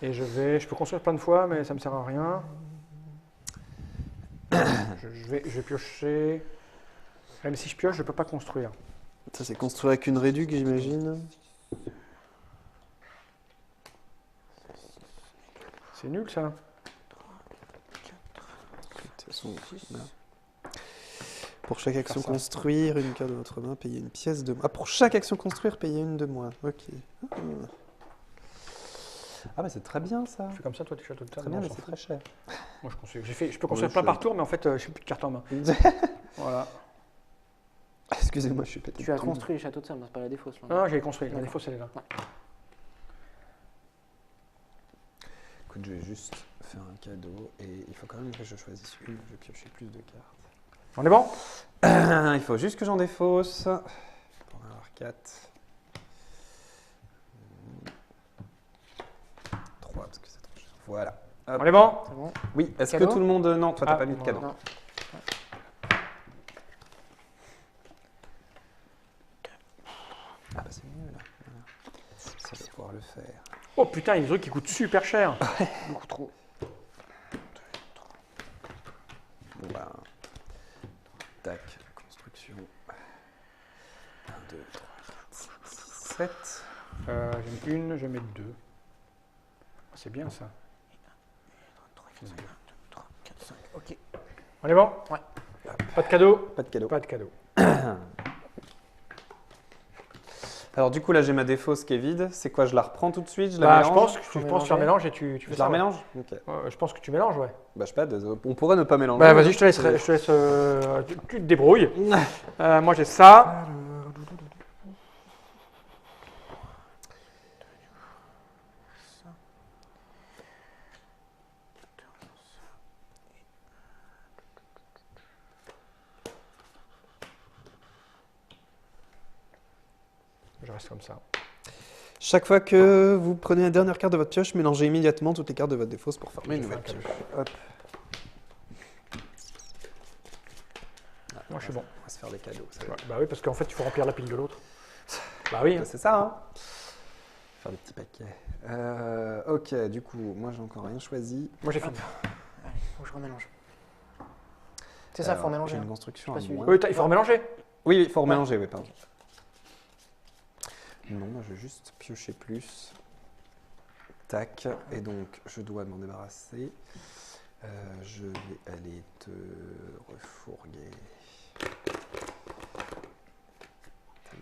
Et je peux construire plein de fois, mais ça me sert à rien. Je vais piocher. Même si je pioche, je peux pas construire. Ça, c'est construit avec une réduc, j'imagine. C'est nul ça. De toute façon, là. Pour chaque action Faire ça. construire, une carte de votre main, payez une pièce de moins. Ah, pour chaque action construire, payez une de moins. Ok. Ah, bah c'est très bien ça. Je fais comme ça, toi tu châteaux de table. Très bien, Non, mais on s'en c'est fout. très cher. Moi je construis. Je peux construire Ouais, plein je- par tour, mais en fait je n'ai plus de carte en main. Voilà. Excusez-moi, je suis pété. Tu as de thune. construit les châteaux de sable, c'est pas la défausse. Là. Non, j'ai construit. La D'accord. défausse elle est là. Écoute, je vais juste faire un cadeau et il faut quand même que je choisisse une. Je vais piocher plus de cartes. On est bon? Il faut juste que j'en défausse. Pour en avoir 4. 3 parce que c'est trop cher. Voilà. Hop. On est bon? C'est bon. Oui, est-ce que Cadeau tout le monde. Non, toi t'as Ah, pas mis de non, cadeau. Non. Ah bah c'est mieux là. Voilà. Ça va pouvoir le faire. Oh putain, il y a des trucs qui coûtent super cher. Beaucoup trop. Bon bah. Tac, construction. 1, 2, 3, 4, 5, 6, 7. J'aime une, je mets 2. C'est bien ça. 3, 4, 5. Ok. On est bon? Ouais. Pas de cadeau? Pas de cadeau. Pas de cadeau. Alors du coup là j'ai ma défausse qui est vide. C'est quoi? Je la reprends tout de suite? Je la Bah, je mélange? pense que Faut tu la mélanges et tu fais Je ça. la ouais. mélange? Ok. Je pense que tu mélanges, ouais. Bah je sais pas, on pourrait ne pas mélanger. Bah vas-y, je te laisse, tu te débrouilles. Moi j'ai ça. Je reste comme ça. Chaque fois que vous prenez la dernière carte de votre pioche, mélangez immédiatement toutes les cartes de votre défausse pour former une Je fais nouvelle un pioche. cadeau. Hop. Moi je suis bon. On va se faire des cadeaux. Ça va Ouais, bah oui, parce qu'en fait il faut remplir la pile de l'autre. Bah oui. être- C'est ça, hein? Faire des petits paquets. Ok, du coup, moi j'ai encore rien choisi. Moi j'ai fini. Allez, faut que je remélange. C'est ça, faut Alors, remélanger. J'ai une hein. construction J'ai à pas suivi. moins. Oui, il faut remélanger. Oui, il faut remélanger, oui, pardon. Non, moi je vais juste piocher plus. Tac, et donc je dois m'en débarrasser. Je vais aller te refourguer.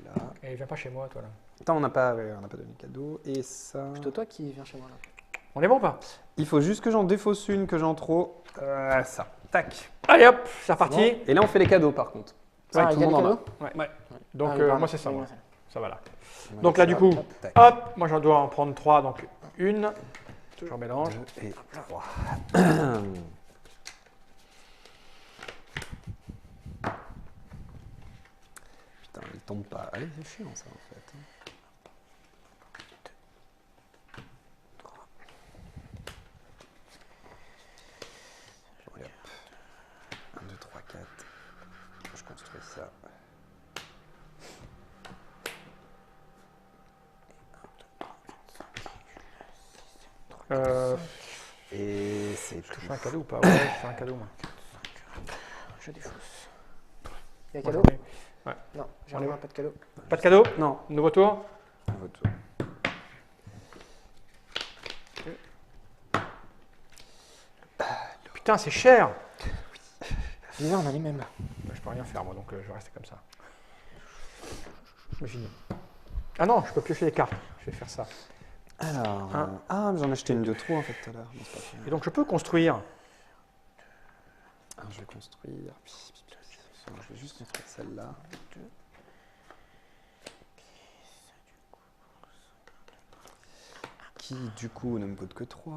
Là. Et viens pas chez moi, toi là. Attends, on n'a pas donné de cadeau. Et ça. Plutôt toi qui viens chez moi là. On est bon ou pas? Il faut juste que j'en défausse une, que j'en trop. Ça. Tac. Allez hop, c'est reparti. Et là, on fait les cadeaux par contre. Ah, tout il le y a monde des en a. cadeaux Ouais. Donc Ah, oui, pardon. moi c'est ça. Oui, Moi. moi, Ça va là. Ouais, Donc là du ça, coup, tac. hop, moi j'en dois en prendre 3, donc une. Je remélange. 2 et 3. Putain, il tombe pas. Allez, c'est chiant ça en fait. Allez, hop. 1, 2, 3, 4. Je construis ça. Et c'est Je tout. fais un cadeau ou pas? Ouais, je fais un cadeau moi. Je défausse. Il y a Moi, cadeau? j'en ai. Non, j'ai On est rien, bon. pas de cadeau. Pas de cadeau? Non, Nouveau tour? à votre tour. putain, c'est cher. Bizarre, on a les mêmes. Bah, je peux rien faire, moi, donc je vais rester comme ça. C'est fini. Ah non, je peux piocher les cartes. Je vais faire ça. Alors, Un. ah, mais j'en ai acheté une de trop en fait tout à l'heure. Mais c'est pas grave. Et donc, je peux construire. Alors, je vais construire. Alors, je vais juste construire celle-là. Qui, du coup, ne me coûte que 3.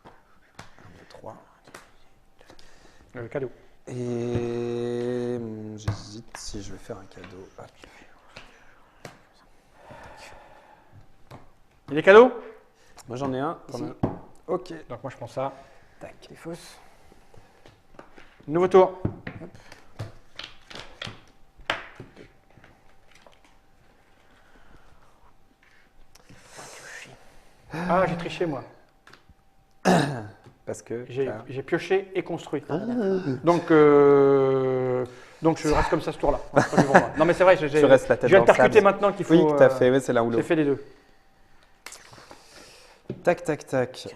1, 2, 3. Le cadeau. Et j'hésite si je vais faire un cadeau. Hop. Il est cadeau. Moi j'en ai un. Ici. Ok. Donc, moi, je prends ça. Tac. Les fausses. Nouveau tour. Ah, j'ai triché, moi. Parce que. J'ai pioché et construit. Ah. Donc je reste comme ça ce tour-là. Non, mais c'est vrai, Tu restes la tête j'ai dans le interprété sable. maintenant qu'il faut. Oui, tout à fait. Ouais, c'est l'un ou J'ai l'autre. fait les deux. Tac, tac, tac.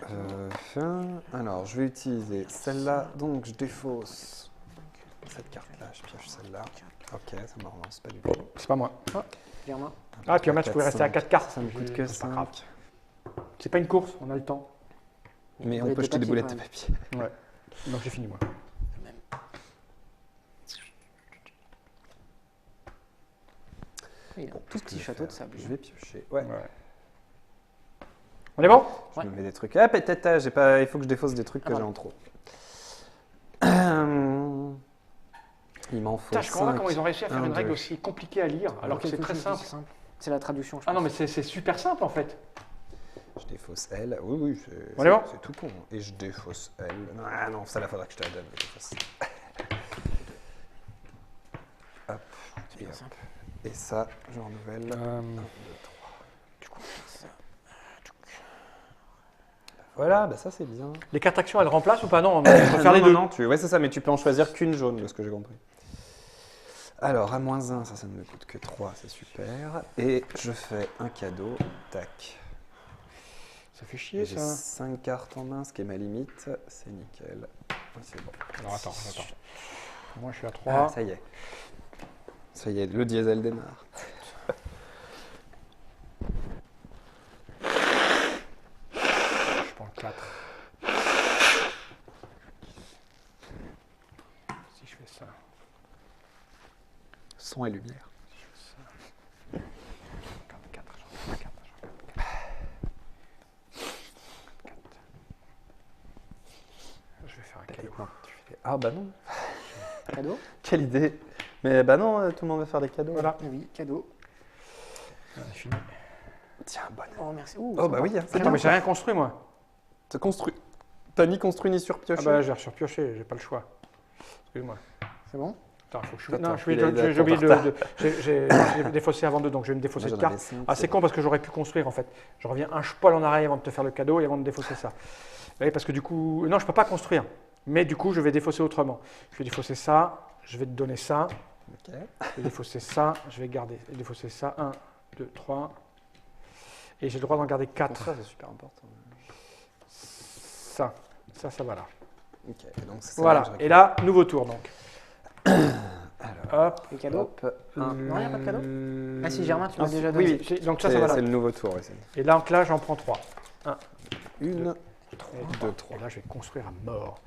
Alors, je vais utiliser celle-là. Donc, je défausse cette carte-là. Je pioche celle-là. Ok, ça me relance pas du tout. C'est pas moi. Germain. Ah, puis un match, je pouvais rester à 4 cartes. Ça me coûte que C'est pas 5. grave. C'est pas une course, on a le temps. Mais on peut jeter des boulettes de papier. Ouais. Donc j'ai fini, moi. Il a un tout petit château de sable. Je vais piocher. Ouais. On est bon? Je me mets des trucs. Ah, peut-être, j'ai pas. Il faut que je défausse des trucs que j'ai en trop. Il m'en faut. Putain, je comprends pas 5. comment ils ont réussi à faire 1, une règle 2. aussi compliquée à lire, alors que c'est très simple. C'est la traduction, je Ah pense. non, mais c'est super simple en fait. Je défausse elle. Oui, oui, On est bon? c'est tout con. Et je défausse elle. Ah non, ça, là, faudra que je te la donne. Je défausse. Hop. C'est Et, bien hop. simple. Et ça, je renouvelle. 1, 2, 3. Du coup, ça. Voilà, bah ça c'est bien. Les cartes actions, elles remplacent ou pas? Non, on peut faire les deux. Non, ouais, c'est ça, mais tu peux en choisir qu'une jaune, de ce que j'ai compris. Alors, à -1, ça ne me coûte que 3, c'est super. Et je fais un cadeau, tac. Ça fait chier J'ai ça. 5 cartes en main, ce qui est ma limite, c'est nickel. C'est bon. Alors attends. Moi je suis à Ah, 3. ça y est. Ça y est, le diesel démarre. Je prends 4. Si je fais ça. Son et lumière. Si je fais ça. 4, j'en ai 4. Je vais faire un cadeau. Ah bah non. Cadeau. Quelle idée. Mais bah non, tout le monde va faire des cadeaux. Voilà. Oui, cadeau. On a fini. Tiens, bonne. Oh, merci. Ouh, Oh bah sympa. oui, hein, c'est Attends, bien. mais j'ai rien construit moi. T'as construit. T'as ni construit ni surpioché. Ah bah j'ai surpioché, j'ai pas le choix. Excuse-moi. C'est bon? Attends, faut que je... Attends, Non, il a j'ai oublié ton retard. j'ai défaussé avant deux, donc je vais me défausser de Moi, j'en avais carte. 5, Ah, c'est con parce que j'aurais pu construire en fait. Je reviens un poil en arrière avant de te faire le cadeau et avant de défausser ça. Oui, parce que du coup, non, je peux pas construire. Mais du coup, je vais défausser autrement. Je vais défausser ça, je vais te donner ça. Ok. Je vais défausser ça, je vais garder. Je vais défausser ça, 1, 2, 3. Et j'ai le droit d'en garder 4. Ça, c'est super important. Ça va là. Ok, et donc c'est ça. Voilà. que je Et là, nouveau tour donc. Alors, Hop. Les cadeaux. hop, un. Non, il n'y a pas de cadeau? Ah si, Germain, tu m'as Ah, déjà oui, donné. oui. Donc ça va C'est là. le nouveau tour, ouais, Et là, là j'en prends 3. Une, 3, 2, 3. Et là, je vais construire à mort.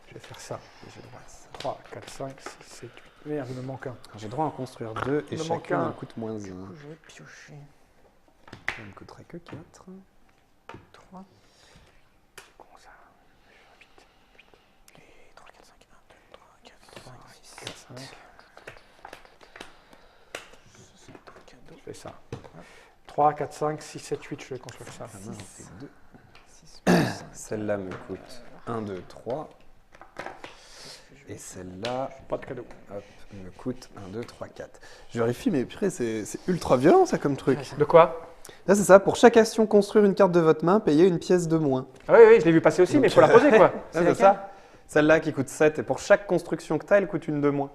Je vais faire ça. Et j'ai droit à ça. 3, 4, 5, 6, 7, 8. Merde, il me manque un. J'ai droit à en construire 2 et Il me manque chacun un. me coûte -1. Je vais piocher. Ça me coûterait que 4. 3. Con ça. Et 3, 4, 5, 1, 2, 3, 4, 5, 6, 4, 5. Je fais ça. 3, 4, 5, 6, 7, 8. Je vais construire ça. Ah non, j'en fais 2. Celle-là me coûte 1, 2, 3. Et celle-là, Pas de cadeau. hop, me coûte 1, 2, 3, 4. Je vérifie, mais purée, c'est ultra violent ça comme truc. De quoi? Là, c'est ça, pour chaque action, construire une carte de votre main, payer une pièce de moins. Ah oui, oui, je l'ai vu passer aussi, mais il faut la poser quoi. Là, c'est ça. Celle-là qui coûte 7, et pour chaque construction que tu as, elle coûte une de moins.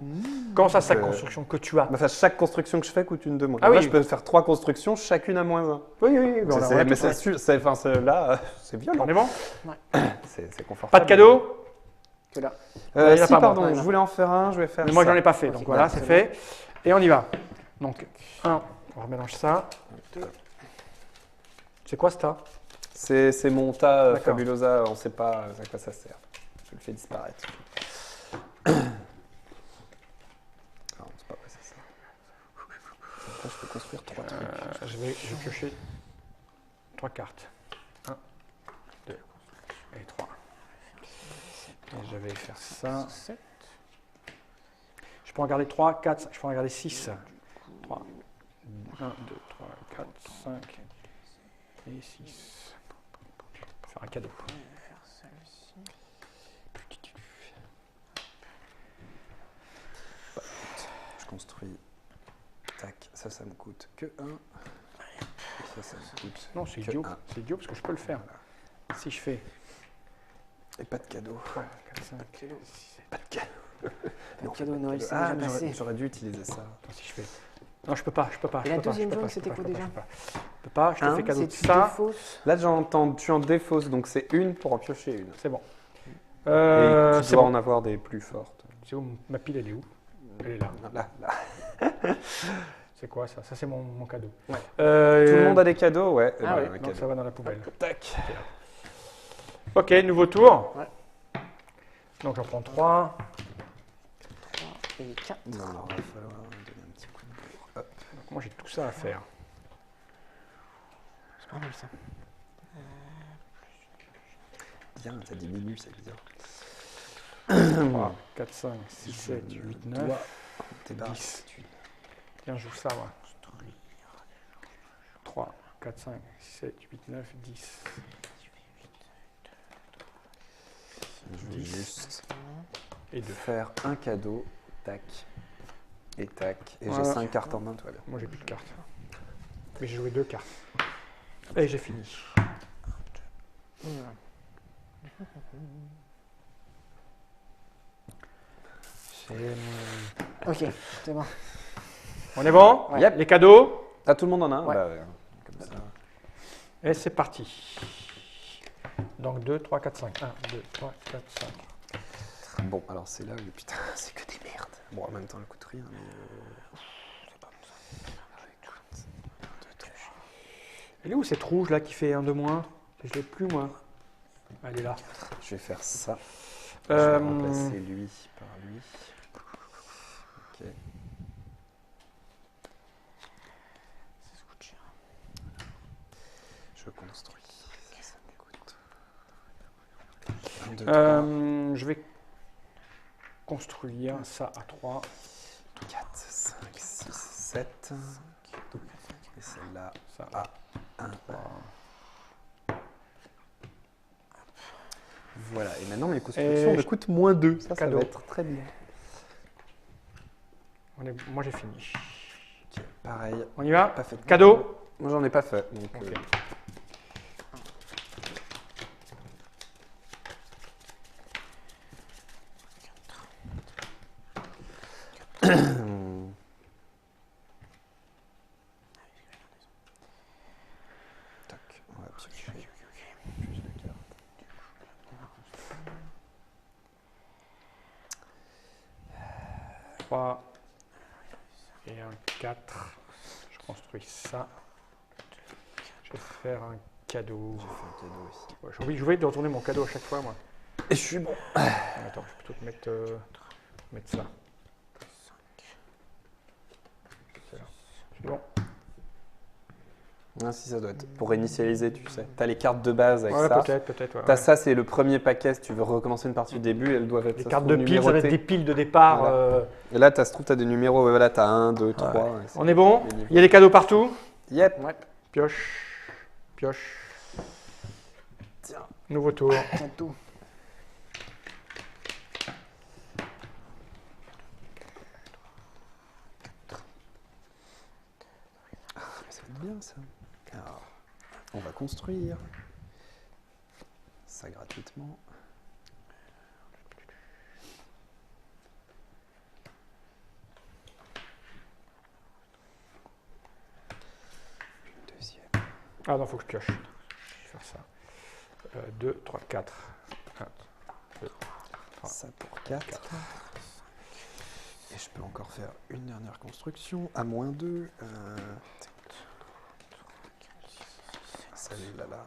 Comment ça, sa construction que tu as? Enfin, chaque construction que je fais coûte une de moins. Ah Là, oui. je peux faire 3 constructions, chacune à -1. Oui, oui, oui. Mais c'est sûr, là, c'est violent. On est bon? C'est confortable. Pas de cadeau? Que là. Il y en a Si, pas, pardon, moi. je voulais en faire un, je vais faire Mais moi, ça. j'en ai pas fait. Ok, Donc voilà, ouais, c'est c'est fait. Et on y va. Donc, 1, on remélange ça. C'est quoi, ça? C'est mon tas D'accord. Fabulosa, on ne sait pas à quoi ça sert. Je le fais disparaître. Non, on ne sait pas à quoi ça sert. Après, je peux construire 3 trucs. Je vais piocher 3 cartes. 1, 2 et 3. Et je vais faire ça. Je peux en garder 3, 4, je peux en garder 6. 3, 1, 2, 3, 4, 5 et 6. Pour faire un cadeau. Je construis. Tac, ça me coûte que 1. Et ça me coûte Non, c'est que idiot. 1. C'est idiot parce que je peux le faire. Si je fais Et pas de cadeau. 3, 4, 5, 6, Pas de cadeau. Le cadeau de Noël, c'est Ah, déjà passé. j'aurais dû utiliser ça. si je fais. Non, je peux pas, je peux pas. Et je la peux pas, deuxième je peux jaune, pas, je c'était peux quoi pas, je déjà? peux pas, je peux pas, je te fais cadeau de C'est ça. fausse. Là, tu en défausses, donc c'est une pour en piocher une. C'est bon. Et tu C'est dois bon. en avoir des plus fortes. C'est où ma pile, elle est où? Elle est là. Là. C'est quoi ça? Ça, c'est mon cadeau. Ouais. Tout le monde a des cadeaux, ouais. Ah oui, un donc ça va dans la poubelle. Tac. Ok, nouveau tour. Ouais. Donc j'en prends 3. 3 et 4. Non, alors, il va falloir donner un petit coup de bourre. Hop. Donc moi j'ai tout ça à faire. C'est pas mal ça. Bien, ça diminue, c'est bizarre. 3, 4, 5, 6, 7, 8, 9. T'es 10. Tiens, je joue ça moi. 3, 4, 5, 6, 7, 8, 9, 10. Je vais juste Et 2. faire un cadeau. Tac. Et tac. Et Voilà. j'ai 5 cartes en main, tout va bien. Moi j'ai plus de cartes. Mais j'ai joué 2 cartes. Et j'ai fini. Ok, c'est bon. On est bon? Ouais. Yep. Les cadeaux. Ah, tout le monde en a un? Ouais. Bah, ouais. Comme ça. Et c'est parti. Donc 2, 3, 4, 5. 1, 2, 3, 4, 5. Bon, alors c'est là où, putain, c'est que des merdes. Bon, en même temps, elle coûte rien, mais... Elle est où cette rouge là qui fait un de moins? Je l'ai plus moi. Elle est là. Je vais faire ça. Je vais remplacer Euh, lui par lui. Ok. Je construis. Ça me coûte. 1, 2, 3, je vais construire ça à 3. 4, 5, 6, 7. Et celle-là Ça à 1. 3. Voilà, et maintenant mes constructions Et me coûtent -2. Ça cadeau. va être très bien. Moi j'ai fini. Ok, pareil. On y va? Pas fait de Cadeau? Moi j'en ai pas fait. Donc, Ok. Tac, on va piocher. Piocher la carte. Trois et un 4. Je construis ça. Je vais faire un cadeau. J'ai fait un cadeau aussi. Ouais, j'ai oublié de retourner mon cadeau à chaque fois moi. Et je suis bon. Attends, je vais plutôt te mettre ça. C'est là. C'est bon. Ah, si ça doit être pour réinitialiser, tu sais. T'as les cartes de base avec Ouais, ça. peut-être. Ouais, T'as ouais. ça, c'est le premier paquet. Si tu veux recommencer une partie du début, elles doivent être Les ça se cartes trouve, de pile, ça va être numérotées. des piles de départ. Voilà. Et là, ça se trouve, t'as des numéros. Voilà, t'as 1, 2, 3. Ouais. On est bon? Il y a des cadeaux partout? Yep. Ouais. Pioche. Pioche. Tiens. Nouveau tour. Cadeau. Ça va être bien ça. Alors, on va construire ça gratuitement. Ah non, il faut que je pioche. Je vais faire ça. 2, 3, 4. 1, 2, 3, Ça pour 4. Et je peux encore faire une dernière construction à -2. Celle-là, là.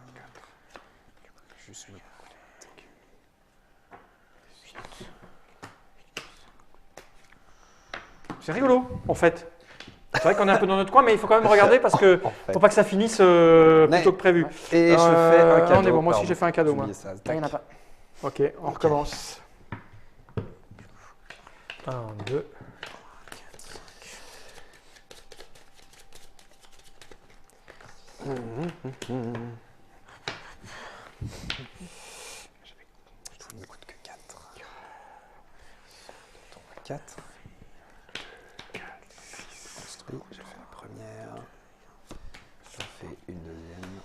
Juste me... C'est rigolo, en fait. C'est vrai qu'on est un peu dans notre coin, mais il faut quand même regarder parce que faut pas que ça finisse plutôt que prévu. Et je fais un cadeau. On est bon, moi aussi j'ai fait un cadeau. Moi. Ça, Il n'y en a pas. Ok, on recommence. 1, 2. Je ne me coûte que 4. 3, 4. Construit, je fais la première. Je fais une deuxième.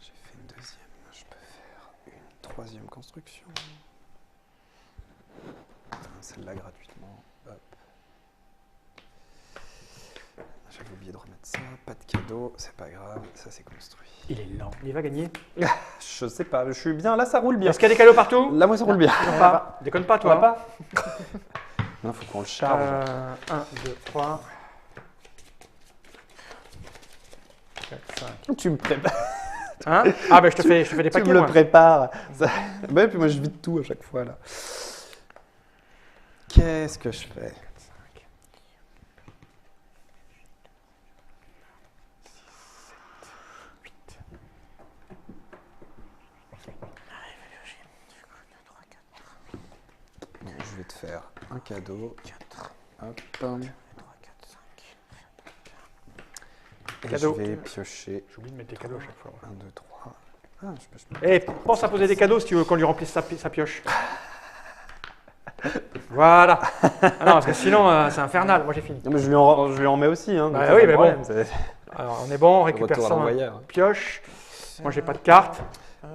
J'ai fait une deuxième. Je peux faire une troisième construction. Celle-là gratuitement. Hop. J'avais oublié de remettre ça. Pas de cadeau, c'est pas grave, ça c'est construit. Il est lent. Il va gagner. Je sais pas, je suis bien. Là, ça roule bien. Est-ce qu'il y a des cadeaux partout? Là, moi, ça roule bien. Pas. Déconne pas, toi. Pas. Non, faut qu'on le charge. 1, 2, 3. 4, 5. Tu me prépares. Hein? Ah, ben je te fais des paquets. Tu me le moi. prépares. Ça... Ouais, puis moi, je vide tout à chaque fois, là. Qu'est-ce que je fais? Bon, je vais te faire un cadeau. 4. Hop. 3, 4, 5. Et Cadeau. je vais piocher. J'oublie de mettre des cadeaux à chaque fois. 1, 2, 3. Ah, je peux. Eh, pense à poser des cadeaux si tu veux qu'on lui remplisse sa pioche. Voilà. Ah non, parce que sinon, c'est infernal. Moi, j'ai fini. Non, mais je lui en mets aussi. Hein, Bah oui, mais bon. C'est Alors, on est bon, on récupère retour à ça. l'envoyeur. Pioche. Moi, j'ai pas de carte.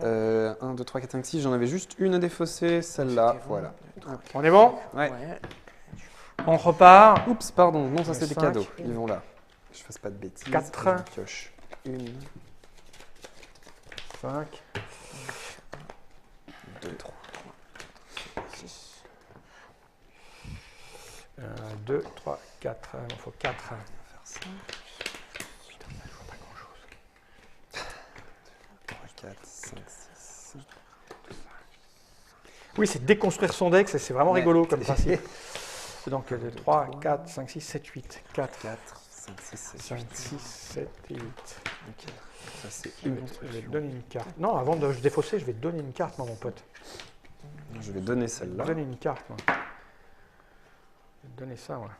1, 2, 3, 4, 5, 6. J'en avais juste une à défausser. Celle-là, voilà. On est bon? Ouais. On repart. Oups, pardon. Non, ça c'est des 5. cadeaux. Ils vont là. Je fasse pas de bêtises. 4. Je pioche une, 5. 2, 3. 2, 3, 4. Il faut 4. On va faire ça. Putain, je vois pas grand chose. 3, 4, 5, 6. Oui, c'est déconstruire son deck, c'est vraiment Ouais. rigolo comme principe. Donc 3, 4, 5, 6, 7, 8. 4, 4, 5, 6, 7, 5, 8. 6, 7 et 8. Ok. Ça c'est Je une vais te construction. donner une carte. Non, avant de défausser, je vais te donner une carte, moi, mon pote. Je vais donner Je vais celle-là. te donner une carte, moi. Je vais te donner ça, moi.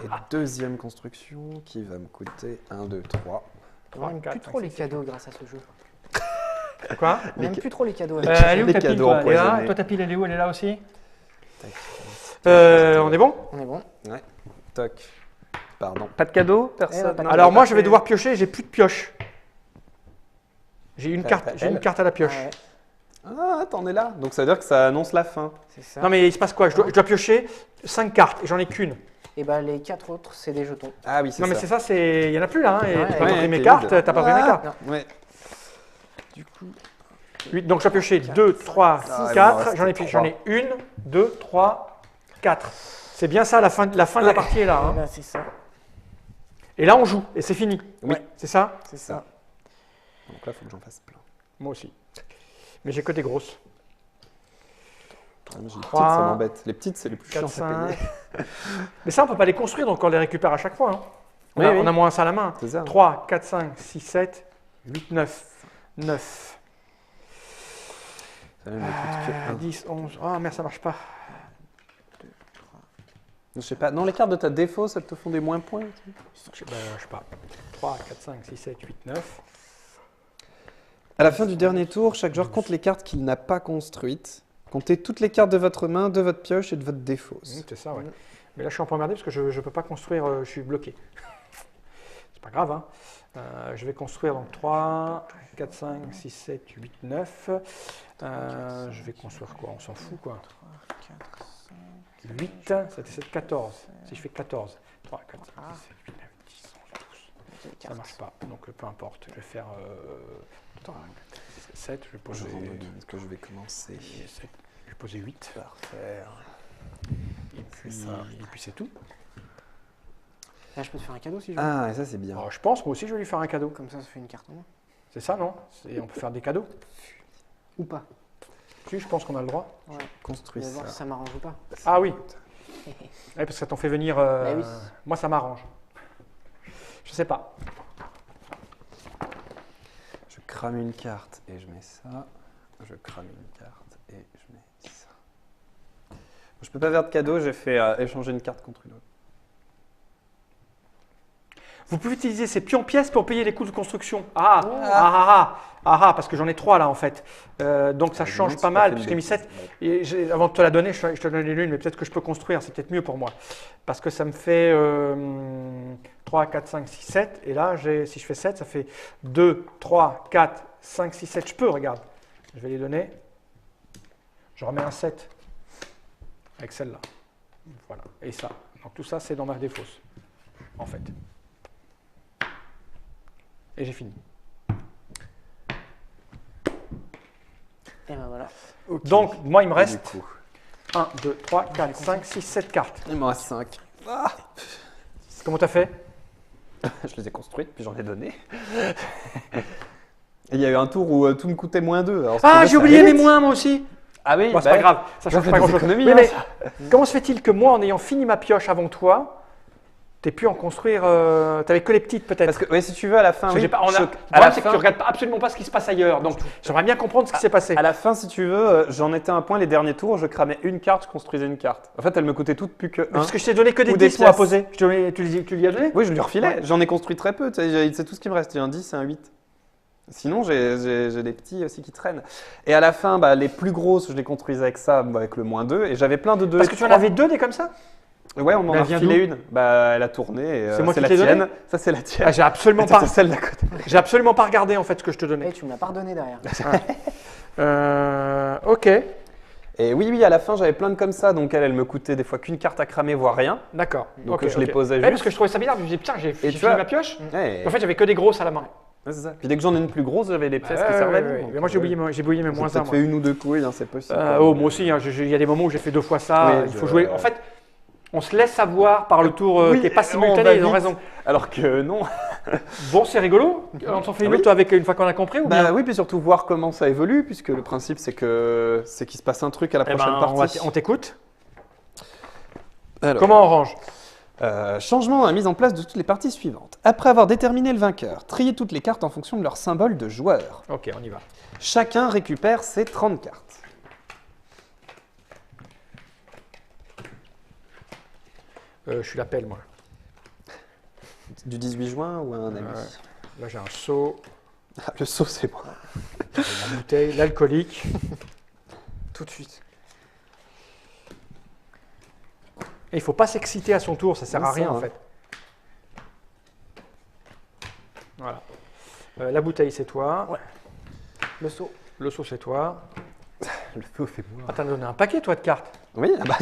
Et deuxième construction qui va me coûter 1, 2, 3. On n'aime plus trop les cadeaux grâce à ce jeu. Quoi? On n'aime plus trop les cadeaux. Elle est où les ta pile, cadeaux toi? Elle est là? empoisonnés. Toi, ta pile, elle est où? Elle est là aussi? Tac. On est bon? On est bon. Ouais. Toc. Pardon. Pas de cadeau? Personne. Non, Alors j'ai moi, pas je vais fait. devoir piocher, j'ai plus de pioche. J'ai une carte à la pioche. Ah ouais, Ah, t'en es là. Donc ça veut dire que ça annonce la fin. c'est ça. Non mais il se passe quoi? Je dois piocher 5 cartes et j'en ai qu'une. Et bah les 4 autres, c'est des jetons. Ah oui, c'est Non mais ça. c'est ça, il y en a plus là. Hein, et Ouais, t'as pas ouais, pris mes t'es cartes, vide. t'as pas pris mes Ah. cartes. Non. Ouais. Du coup, 8, donc je dois piocher 2, 3, Ah, il m'en 4. restait J'en ai 1, 2, 3, 4. C'est bien ça, la fin de la partie est là. Et Hein. bah, c'est ça. Et là on joue et c'est fini. Oui. C'est ça? C'est ça. donc là, il faut que j'en fasse plein. Moi aussi. Mais j'ai que des grosses. J'ai les petites, 3, ça m'embête. Les petites, c'est les plus 4, chiants à 5. payer. Mais ça, on peut pas les construire, donc on les récupère à chaque fois. Hein. Oui, oui. On a moins ça à la main. C'est ça. 3, 4, 5, 6, 7, 8, 9. 9. Ça me coûte que un. 10, 11. Ah merde, ça marche pas. Je sais pas. Non, les cartes de ta défaut, ça te font des moins points. Je sais pas. 3, 4, 5, 6, 7, 8, 9. À la fin du dernier tour, chaque joueur compte les cartes qu'il n'a pas construites. Comptez toutes les cartes de votre main, de votre pioche et de votre défausse. C'est ça, ouais. Mais là, je suis un peu emmerdé parce que je ne peux pas construire, je suis bloqué. C'est pas grave. Hein. Je vais construire donc 3, 4, 5, 6, 7, 8, 9. Je vais construire quoi? On s'en fout quoi. 4, 5, 8, ça fait 7, 14. Si je fais 14, 3, 4, 5, 6, 7, 8, 9, 10, 11, 12. Ça ne marche pas, donc peu importe. Je vais faire 3, 4, 6, 7, je vais poser. Est-ce que je vais commencer 7, je vais poser 8. Parfait. Et puis c'est tout. Là, je peux te faire un cadeau si je veux. Ah, et ça c'est bien. Alors, je pense, moi aussi, je vais lui faire un cadeau. Comme ça fait une carte en moins. C'est ça, non? On peut faire des cadeaux. Ou pas. Si, je pense qu'on a le droit. Ouais. Construis On va voir si ça. ça m'arrange ou pas. Ah oui. Ouais, parce que ça t'en fait venir. oui. Moi, ça m'arrange. Je sais pas. Je crame une carte et je mets ça. Je crame une carte et je mets ça. Je peux pas faire de cadeau, j'ai fait échanger une carte contre une autre. Vous pouvez utiliser ces pions-pièces pour payer les coûts de construction. Parce que j'en ai 3 là en fait. Donc ça change pas mal, puisque j'ai mis 7. Et avant de te la donner, je te donne l'une, mais peut-être que je peux construire, c'est peut-être mieux pour moi. Parce que ça me fait 3, 4, 5, 6, 7. Et là, si je fais 7, ça fait 2, 3, 4, 5, 6, 7. Je peux, regarde. Je vais les donner. Je remets un 7 avec celle-là. Voilà. Et ça. Donc tout ça, c'est dans ma défausse, en fait. Et j'ai fini. Et ben voilà. Okay. Donc, moi, il me reste Du coup, 1, 2, 3, 4, 5, 6, 7 cartes. il m'en reste 5. Comment tu as fait? Je les ai construites, puis j'en ai donné. Et il y a eu un tour où tout me coûtait moins 2. Ah, j'ai oublié mes moins, moi aussi. Ah oui, Bon, c'est pas grave, ça change pas grand-chose. économies, Oui, hein, mais ça. comment se fait-il que moi, en ayant fini ma pioche avant toi, tu pu en construire. Tu n'avais que les petites peut-être. Parce que ouais, si tu veux, à la fin, Parce que oui, j'ai pas, je- le à problème, la c'est que fin- tu regardes absolument pas ce qui se passe ailleurs. Donc, j'aimerais bien comprendre ce qui s'est passé. À la fin, si tu veux, j'en étais à un point les derniers tours, je cramais une carte, je construisais une carte. En fait, elle me coûtait toutes plus que 1. Parce que je t'ai donné que des Ou des 10 moi à pièces. poser. Tu lui as donné? Oui, je lui refilais. Ouais. J'en ai construit très peu. Tu sais, c'est tout ce qui me reste. J'ai un 10 et un 8. Sinon, j'ai des petits aussi qui traînent. Et à la fin, bah, les plus grosses, je les construisais avec ça, avec le moins 2. Et j'avais plein de 2. Parce que tu en avais deux des comme ça? Ouais, on m'en Mais a elle vient refilé d'où? une. Bah, elle a tourné. Et, C'est moi c'est qui la te l'ai tienne. donné Ça, c'est la tienne. Ah, j'ai absolument Et ça, pas. c'est celle d'à côté. J'ai absolument pas regardé en fait ce que je te donnais. Et tu me l'as pardonné derrière. Ok, Et oui, à la fin, j'avais plein de comme ça. Donc, elle me coûtait des fois qu'une carte à cramer, voire rien. d'accord. Donc, Ok, je les ok. posais Ouais, juste. parce que je trouvais ça bizarre. Je me disais, putain, j'ai fini vois- ma pioche. Ouais. En fait, j'avais que des grosses à la main. Ouais, c'est ça. Puis dès que j'en ai une plus grosse, j'avais des pièces Ouais, qui servaient. ouais, ouais. Donc, Mais moi, j'ai oublié mes J'ai moins 1. peut-être fait une ou deux couilles, hein, c'est possible. Oh, moi aussi, hein, il y a des moments où j'ai fait 2 fois ça. Oui, Il faut jouer. En fait, on se laisse avoir par le tour Oui, qui n'est pas on simultané. va Ils ont vite. raison. Alors que non. Bon, c'est rigolo. On s'en fait une Oui. autre avec une fois qu'on a compris ou bien? Bah oui, puis surtout voir comment ça évolue, puisque le principe c'est qu'il se passe un truc à la Eh prochaine ben, partie. on t'écoute. Alors, Comment on range? changement dans la mise en place de toutes les parties suivantes. Après avoir déterminé le vainqueur, triez toutes les cartes en fonction de leur symbole de joueur. Ok, on y va. Chacun récupère ses 30 cartes. Je suis l'appel, moi. Du 18 juin ou un ami Là, j'ai un seau, Ah, le saut, c'est moi. j'ai la bouteille, l'alcoolique. Tout de suite. Et il ne faut pas s'exciter à son tour, ça sert Non, à rien ça, en hein. fait. Voilà. La bouteille, c'est toi. Ouais. Le saut. Le seau, c'est toi. Le feu fait moi. Ah, t'en as donné un paquet, toi, de cartes. Oui, ah bah...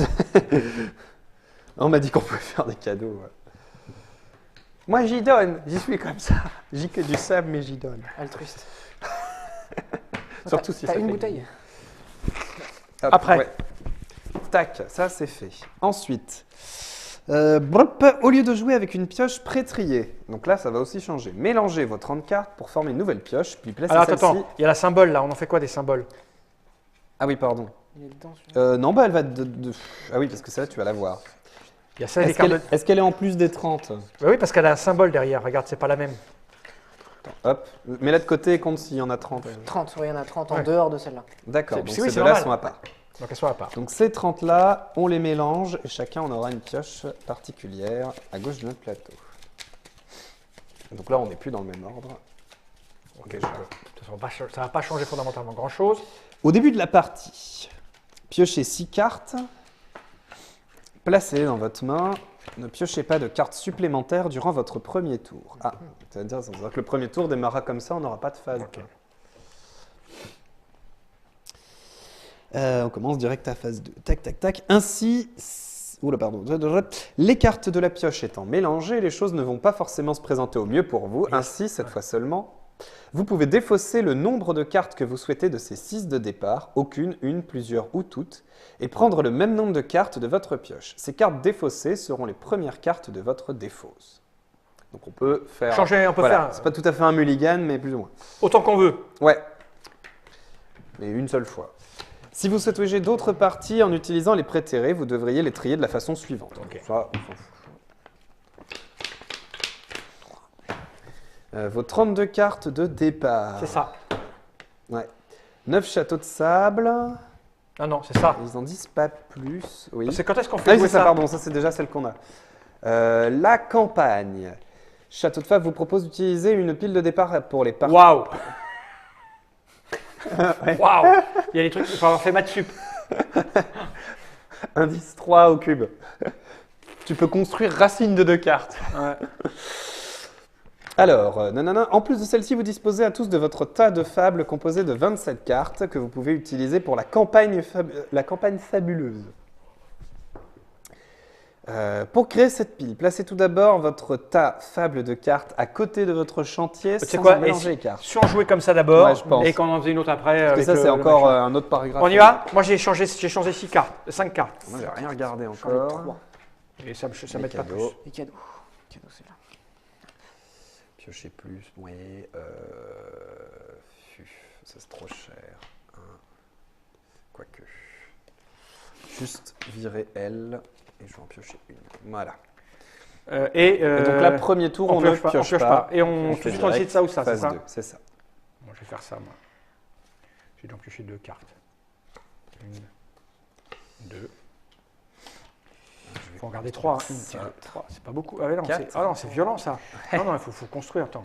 on m'a dit qu'on pouvait faire des cadeaux. Ouais. Moi, j'y donne. J'y suis comme ça. J'ai que du sable, mais j'y donne. Altruiste. Surtout si T'as ça une fait- bouteille. Hop, Après. ouais. Tac, ça c'est fait. Ensuite, au lieu de jouer avec une pioche pré-triée, donc là ça va aussi changer. Mélangez vos 30 cartes pour former une nouvelle pioche, puis placez Alors, celle-ci. attends, il y a la symbole là, on en fait quoi des symboles? Ah oui, pardon. Il est dedans, celui-là. Non, bah elle va Ah oui, parce que ça, tu vas la voir. Il y a ça, des Est-ce cartes. qu'elle est en plus des 30? Bah oui, parce qu'elle a un symbole derrière, regarde, c'est pas la même. Hop, mets-la de côté et compte s'il y en a 30. 30, oui, il y en a 30 en Ouais. dehors de celle-là. D'accord, C'est- donc oui, ces c'est deux-là normal. sont à part. Donc elles sont à part. Donc ces 30-là, on les mélange et chacun on aura une pioche particulière à gauche de notre plateau. Donc là, on n'est plus dans le même ordre. Ok, ça va pas changer fondamentalement grand chose. Au début de la partie, piochez 6 cartes, placez dans votre main Ne piochez pas de cartes supplémentaires durant votre premier tour. Ah, ça veut dire que le premier tour démarrera comme ça, on n'aura pas de phase. Ok. On commence direct à phase 2. Tac, tac, tac. Ainsi, oula, pardon. Les cartes de la pioche étant mélangées, les choses ne vont pas forcément se présenter au mieux pour vous. Ainsi, cette fois seulement, vous pouvez défausser le nombre de cartes que vous souhaitez de ces 6 de départ, aucune, une, plusieurs ou toutes, et prendre le même nombre de cartes de votre pioche. Ces cartes défaussées seront les premières cartes de votre défausse. Donc on peut faire... Changer, on peut voilà, faire c'est pas tout à fait un mulligan, mais plus ou moins. autant qu'on veut. Ouais. Mais une seule fois. Si vous souhaitez jouer d'autres parties en utilisant les prétérés, vous devriez les trier de la façon suivante. Ok. Ça, on s'en fout. Vos 32 cartes de départ. C'est ça. Ouais. 9 châteaux de sable. Ah non, c'est ça. Ils en disent pas plus. Oui. C'est quand est-ce qu'on Ah fait oui, jouer c'est ça, ça? pardon. Ça, c'est déjà celle qu'on a. La campagne. Château de Fave vous propose d'utiliser une pile de départ pour les parties. Waouh! Waouh! Il y a des trucs, il faut avoir fait maths sup. Indice 3 au cube. Tu peux construire racine de 2 cartes. Ouais. Alors, nanana, en plus de celle-ci, vous disposez à tous de votre tas de fables composé de 27 cartes que vous pouvez utiliser pour la campagne fabuleuse. Pour créer cette pile, placez tout d'abord votre tas fable de cartes à côté de votre chantier Tu sais sans quoi? en mélanger les cartes. Si on jouait comme ça d'abord, Ouais, je pense. et qu'on en faisait une autre après. Parce que avec ça, c'est le encore machin. un autre paragraphe. On y va? Moi, j'ai changé 6 cartes, 5 cartes. Moi, j'ai rien regardé J'en ai encore. 3. Et ça Les m'aide pas plus. cadeaux. Les cadeaux. Cadeaux, c'est là. Piocher plus, oui. Ça, c'est trop cher. Quoique. Juste virer elle et je vais en piocher une. Voilà. Et donc là, premier tour, on ne pioche pas. Et on fait tout de suite on décide direct ça ou ça, c'est phase ça? 2, c'est ça. Bon, je vais faire ça, moi. J'ai donc pioché 2 cartes. 1, 2. Il faut en garder 3. 1, 2, 3. C'est pas beaucoup. Ah, mais non, Quatre. c'est violent ça. Non, non, il faut construire. Attends.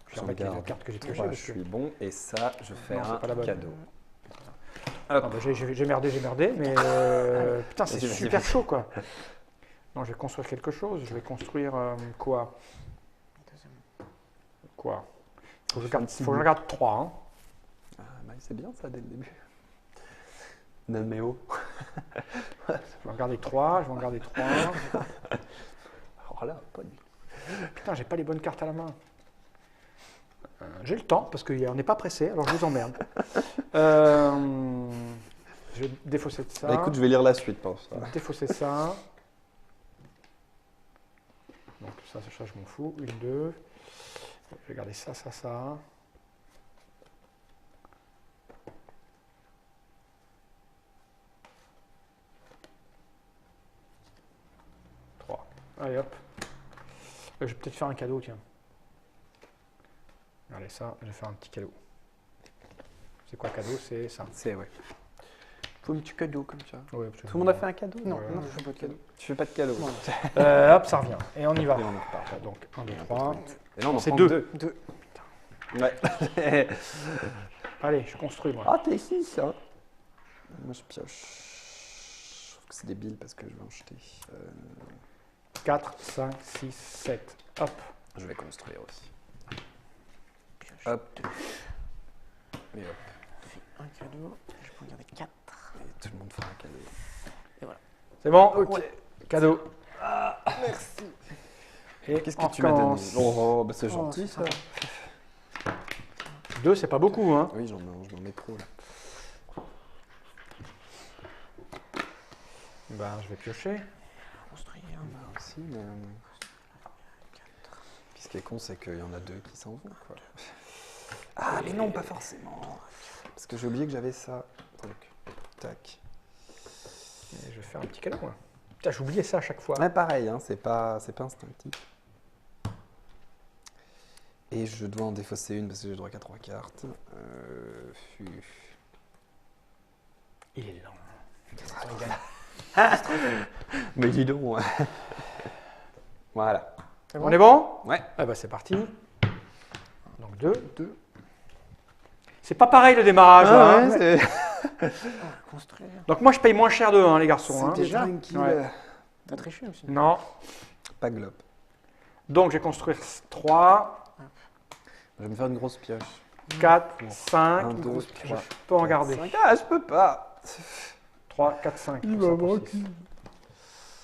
Je vais Je remettre les regarde. 2 cartes que j'ai piochées. Moi, parce je que- suis bon et ça, je fais Non, c'est un pas la bonne. cadeau. Ah, bah, j'ai merdé, mais putain, c'est Vas-y, vas-y, super vas-y. chaud quoi. Non, je vais construire quelque chose. Je vais construire quoi? Quoi? Faut que je garde, faut que je regarde 3. Hein. Ah, bah, c'est bien ça dès le début. Naméo. Je vais en garder 3. Je vais en garder 3. Alors là, pas du tout. Putain, j'ai pas les bonnes cartes à la main. J'ai le temps parce qu'on n'est pas pressé, alors je vous emmerde. Je vais défausser de ça. Bah, écoute, je vais lire la suite, pense. Je vais défausser ça. Donc ça, je m'en fous. 1, 2. Je vais garder ça, ça, ça. Allez hop. Je vais peut-être faire un cadeau, tiens. Allez, ça, je vais faire un petit cadeau. C'est quoi cadeau? C'est ça. C'est, ouais. Faut un petit cadeau comme ça. Ouais, Tout le monde a fait un cadeau? Non, Ouais. non, je fais pas de cadeaux. Tu fais pas de cadeau. Non. Hop, ça revient. Et on y va. Et on en repart. Donc, 1, 2, 3. Et là, on en C'est prend 2. 2. Ouais. Allez, je construis, moi. Ah, t'es 6, hein. Moi, je pioche. Je trouve que c'est débile parce que je vais en jeter. 4, 5, 6, 7. Hop. Je vais construire aussi. Hop. Et hop. Un cadeau. Je peux en garder 4. Et tout le monde fera un cadeau. C'est bon? Ok. Ouais. Cadeau. Merci. Et Qu'est-ce on que tu m'as donné? recommence. Oh, bah c'est gentil c'est ça. 2, c'est pas beaucoup, hein. Oui, je m'en mets trop là. Ben, je vais piocher. Construire. Bah, aussi, mais. Puis ce qui est con, c'est qu'il y en a 2 qui s'en vont, quoi. Ah, mais non, pas forcément. Parce que j'ai oublié que j'avais ça. Donc, tac. Et je vais faire un petit cadeau, moi. Putain, j'oubliais ça à chaque fois. Ouais, pareil, hein, c'est pas instinctif. Et je dois en défausser une parce que j'ai le droit qu'à 3 cartes. Il est lent. Mais dis donc. Voilà. On est bon? Ouais. Ah bah c'est parti. Donc 2. C'est pas pareil le démarrage. là, hein. c'est Construire. Donc moi je paye moins cher d'eux, hein, les garçons. Hein. déjà tranquille. Ouais. T'as triché aussi. Non. Pas globe. Donc, je vais construire 3, Je vais me faire une grosse pioche. 4, Pour 5. 1, 2, Je 3. peux en garder. Ah, je peux pas. 3, 4, 5. Il pour ça, va pour manquer. six.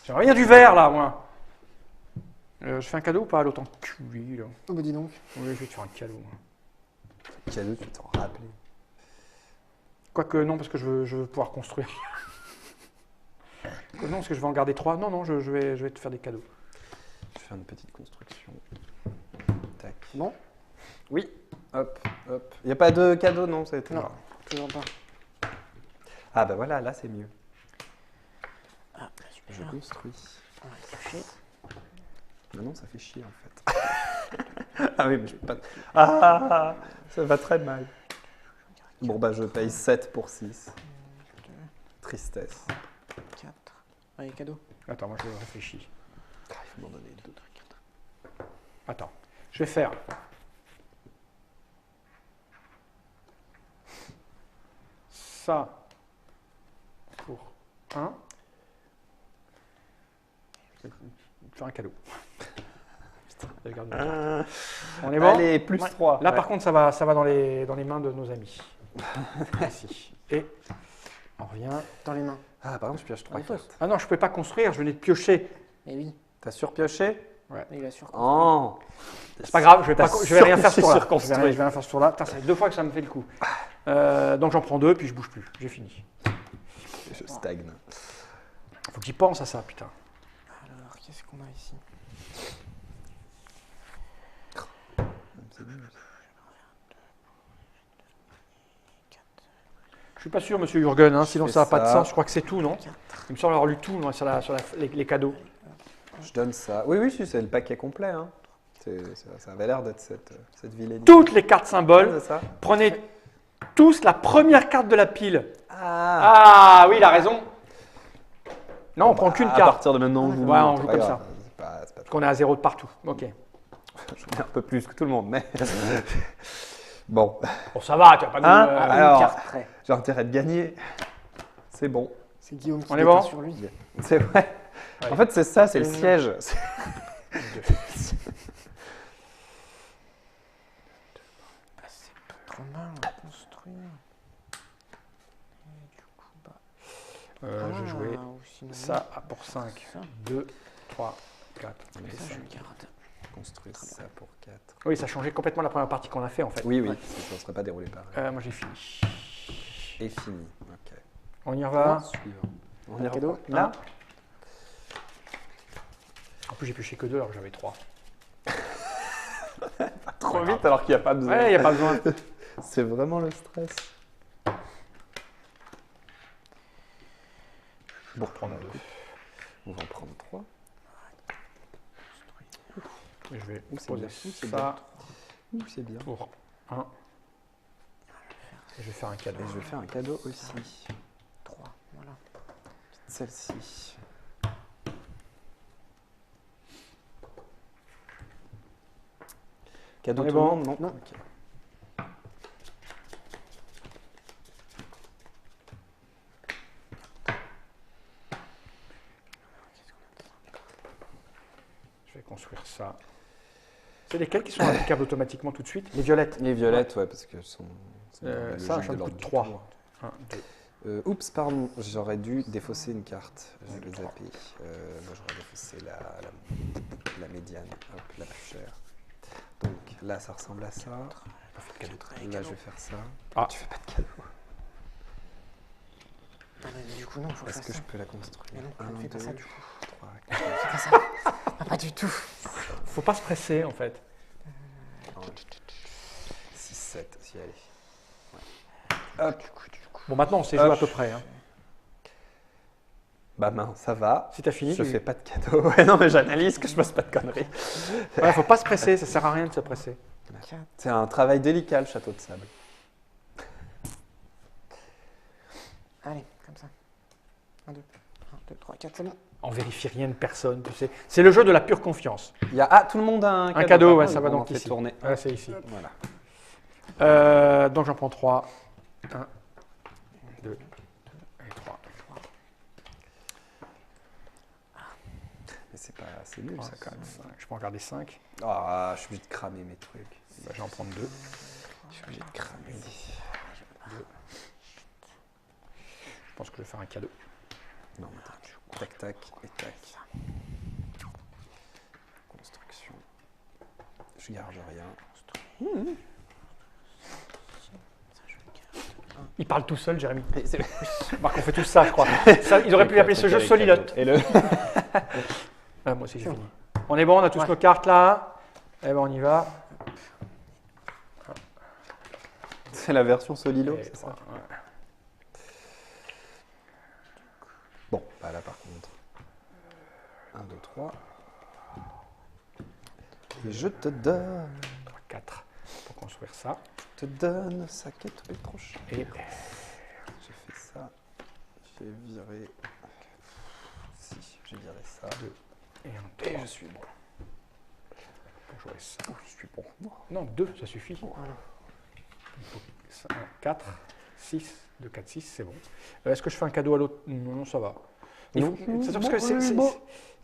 J'aimerais bien du vert, là, moi. Je fais un cadeau ou pas à l'autre en QI, là? Oh bah dis donc. Oui, je vais te faire un cadeau, moi. Cadeau, tu t'en rappeler. Quoique non, parce que je veux pouvoir construire. Non, parce que je vais en garder 3. Non, non, je vais te faire des cadeaux. Je vais faire une petite construction. Tac. Bon, Oui. Hop, hop. Il n'y a pas de cadeau, non, ça a été. non, toujours pas. Ah bah voilà, là c'est mieux. Ah, Je super. construis. On va tricher. Non, ça fait chier en fait. Ah oui, mais je peux pas. Ah, ça va très mal. Bon bah je paye 7 pour 6. Tristesse. 4. Allez, cadeau. Attends, moi je réfléchis. Ah, il faut m'en donner 2. Attends, je vais faire. Ça pour 1. Je vais te faire un cadeau. Je garde mon carte. On est bon? Allez, plus Ouais. 3. Là, par contre, ça va dans les mains de nos amis. Ici. Et on revient. Dans les mains. Ah, par contre, je pioche 3 On pose. cartes. Ah non, je ne pouvais pas construire, je venais de piocher. Eh oui, T'as surpioché? il a sûr. Oh. C'est pas grave, je vais rien faire ce tour-là. Je surconstruit. vais rien faire ce tour-là. Putain, ça fait 2 fois que ça me fait le coup. Donc j'en prends 2, puis je bouge plus. J'ai fini. Je stagne. Faut que j'y pense à ça, putain. Alors, qu'est-ce qu'on a ici? C'est nul. Je suis pas sûr, monsieur Jürgen, hein, sinon fais ça n'a pas de ça. sens. Je crois que c'est tout, non? Il me semble avoir lu tout moi, sur les cadeaux. Je donne ça. Oui, oui, si, c'est le paquet complet. Hein. Ça avait l'air d'être cette vilaine. Toutes les cartes symboles, c'est ça. prenez tous la première carte de la pile. Ah. Ah oui, il a raison. Non, on prend qu'une À carte. partir de maintenant, vous. Ouais, on c'est joue pas comme grave. ça. C'est pas Parce qu'on est à 0 de partout. Ok. J'en ai un peu plus que tout le monde, mais. Bon, Bon, ça va, tu vas pas nous. Hein Alors, Alors. une carte près. j'ai intérêt de gagner. C'est bon. C'est Guillaume qui On est détend bon sur lui. C'est vrai. Ouais. En fait, c'est ça, c'est le siège. Ah, c'est pas trop mal à construire. Et du coup, bah. Je vais jouer ou sinon, ça pour 5. ça. 2, 3, 4 et Ça, je 5. le garde. Construire ça pour 4. Oui, ça a changé complètement la première partie qu'on a fait en fait. Oui, oui, ça ne serait pas déroulé pareil. Moi j'ai fini. Et fini. Ok. On y va. Suivant. On Un y cadeau. reprend. Là. En plus j'ai pioché que 2 alors que j'avais 3. Trop vite alors qu'il n'y a pas besoin. Ouais, il n'y a pas besoin. C'est vraiment le stress. Bon, prendre 2. On va en prendre 3. Je vais Ouh, c'est poser bien. Ouh, c'est ça Ouh, c'est bien. pour 1. Et je vais faire un cadeau. Et je vais faire un cadeau aussi. 3. Voilà. Celle-ci. Cadeau On est tout le bon monde? Non. Non. Ok. Je vais construire ça. C'est lesquels qui sont applicables automatiquement tout de suite? Les violettes. Les violettes, ouais, parce que sont. c'est dans la Ça, logique ça me de coûte l'ordre du 3. tour. 1, 2. Oups, pardon, j'aurais dû défausser une carte. Je l'ai Trois. zappé. Moi, j'aurais défaussé la médiane, hop, la plus chère. Donc là, ça ressemble à ça. Pas fait de cadeau. Là, je vais faire ça. Ah. Tu fais pas de cadeau. Ah, mais du coup, non, faut Est-ce faire que ça. je peux la construire? Mais non, Un, ne fais pas deux, ça du coup. 3, 4, Fais pas ça. Ah, pas du tout. Faut pas se presser en fait. 6, 7, si allez. Ouais. Hop. Bon, maintenant on sait jouer à peu près. Hein. Bah mince, ça va. Si t'as fini, Je tu- fais pas de cadeau. Ouais, non, mais j'analyse que je fasse pas de conneries. Ouais, faut pas se presser, ça sert à rien de se presser. 4. C'est un travail délicat, le château de sable. Allez, comme ça. 1, 2. 1, 2, 3, 4, c'est bon. On vérifie rien de personne, tu sais. C'est le jeu de la pure confiance. Il y a... Ah, tout le monde a un cadeau. cadeau, par ouais, contre, ça va on donc en fait ici. tourner. Ouais, c'est ici. Voilà. Donc j'en prends 3. 1, 2 et 3. c'est nul ça quand même. Je peux en garder 5. Ah, je suis obligé de cramer mes trucs. Bah, je vais en prendre 2. Je suis obligé de cramer. Je pense que je vais faire un cadeau. Non, mais tac, tac et tac. Construction. Je garde rien. Il parle tout seul, Jérémy. Et c'est- Marc, on fait tous ça, je crois. Ça, ils auraient pu appeler ce jeu Solilote. Et le. Ah, moi aussi, j'ai fini. On est bon, on a tous nos cartes là. Eh ben, on y va. C'est la version Solilo, Et c'est ça. ouais. Bon, bah là par contre. 1, 2, 3. Et je te donne. 3, 4 pour construire ça. Je te donne ça qui est trop cher. Et J'ai fait ça. J'ai viré. Si, j'ai viré ça. 2 et un Et 3. je suis bon. Pour jouer ça. Je suis bon. Non, 2, ça suffit. 4, 6, 2, 4, 6, c'est bon. Est-ce que je fais un cadeau à l'autre? Non, non, ça va. Non. C'est parce que c'est... Il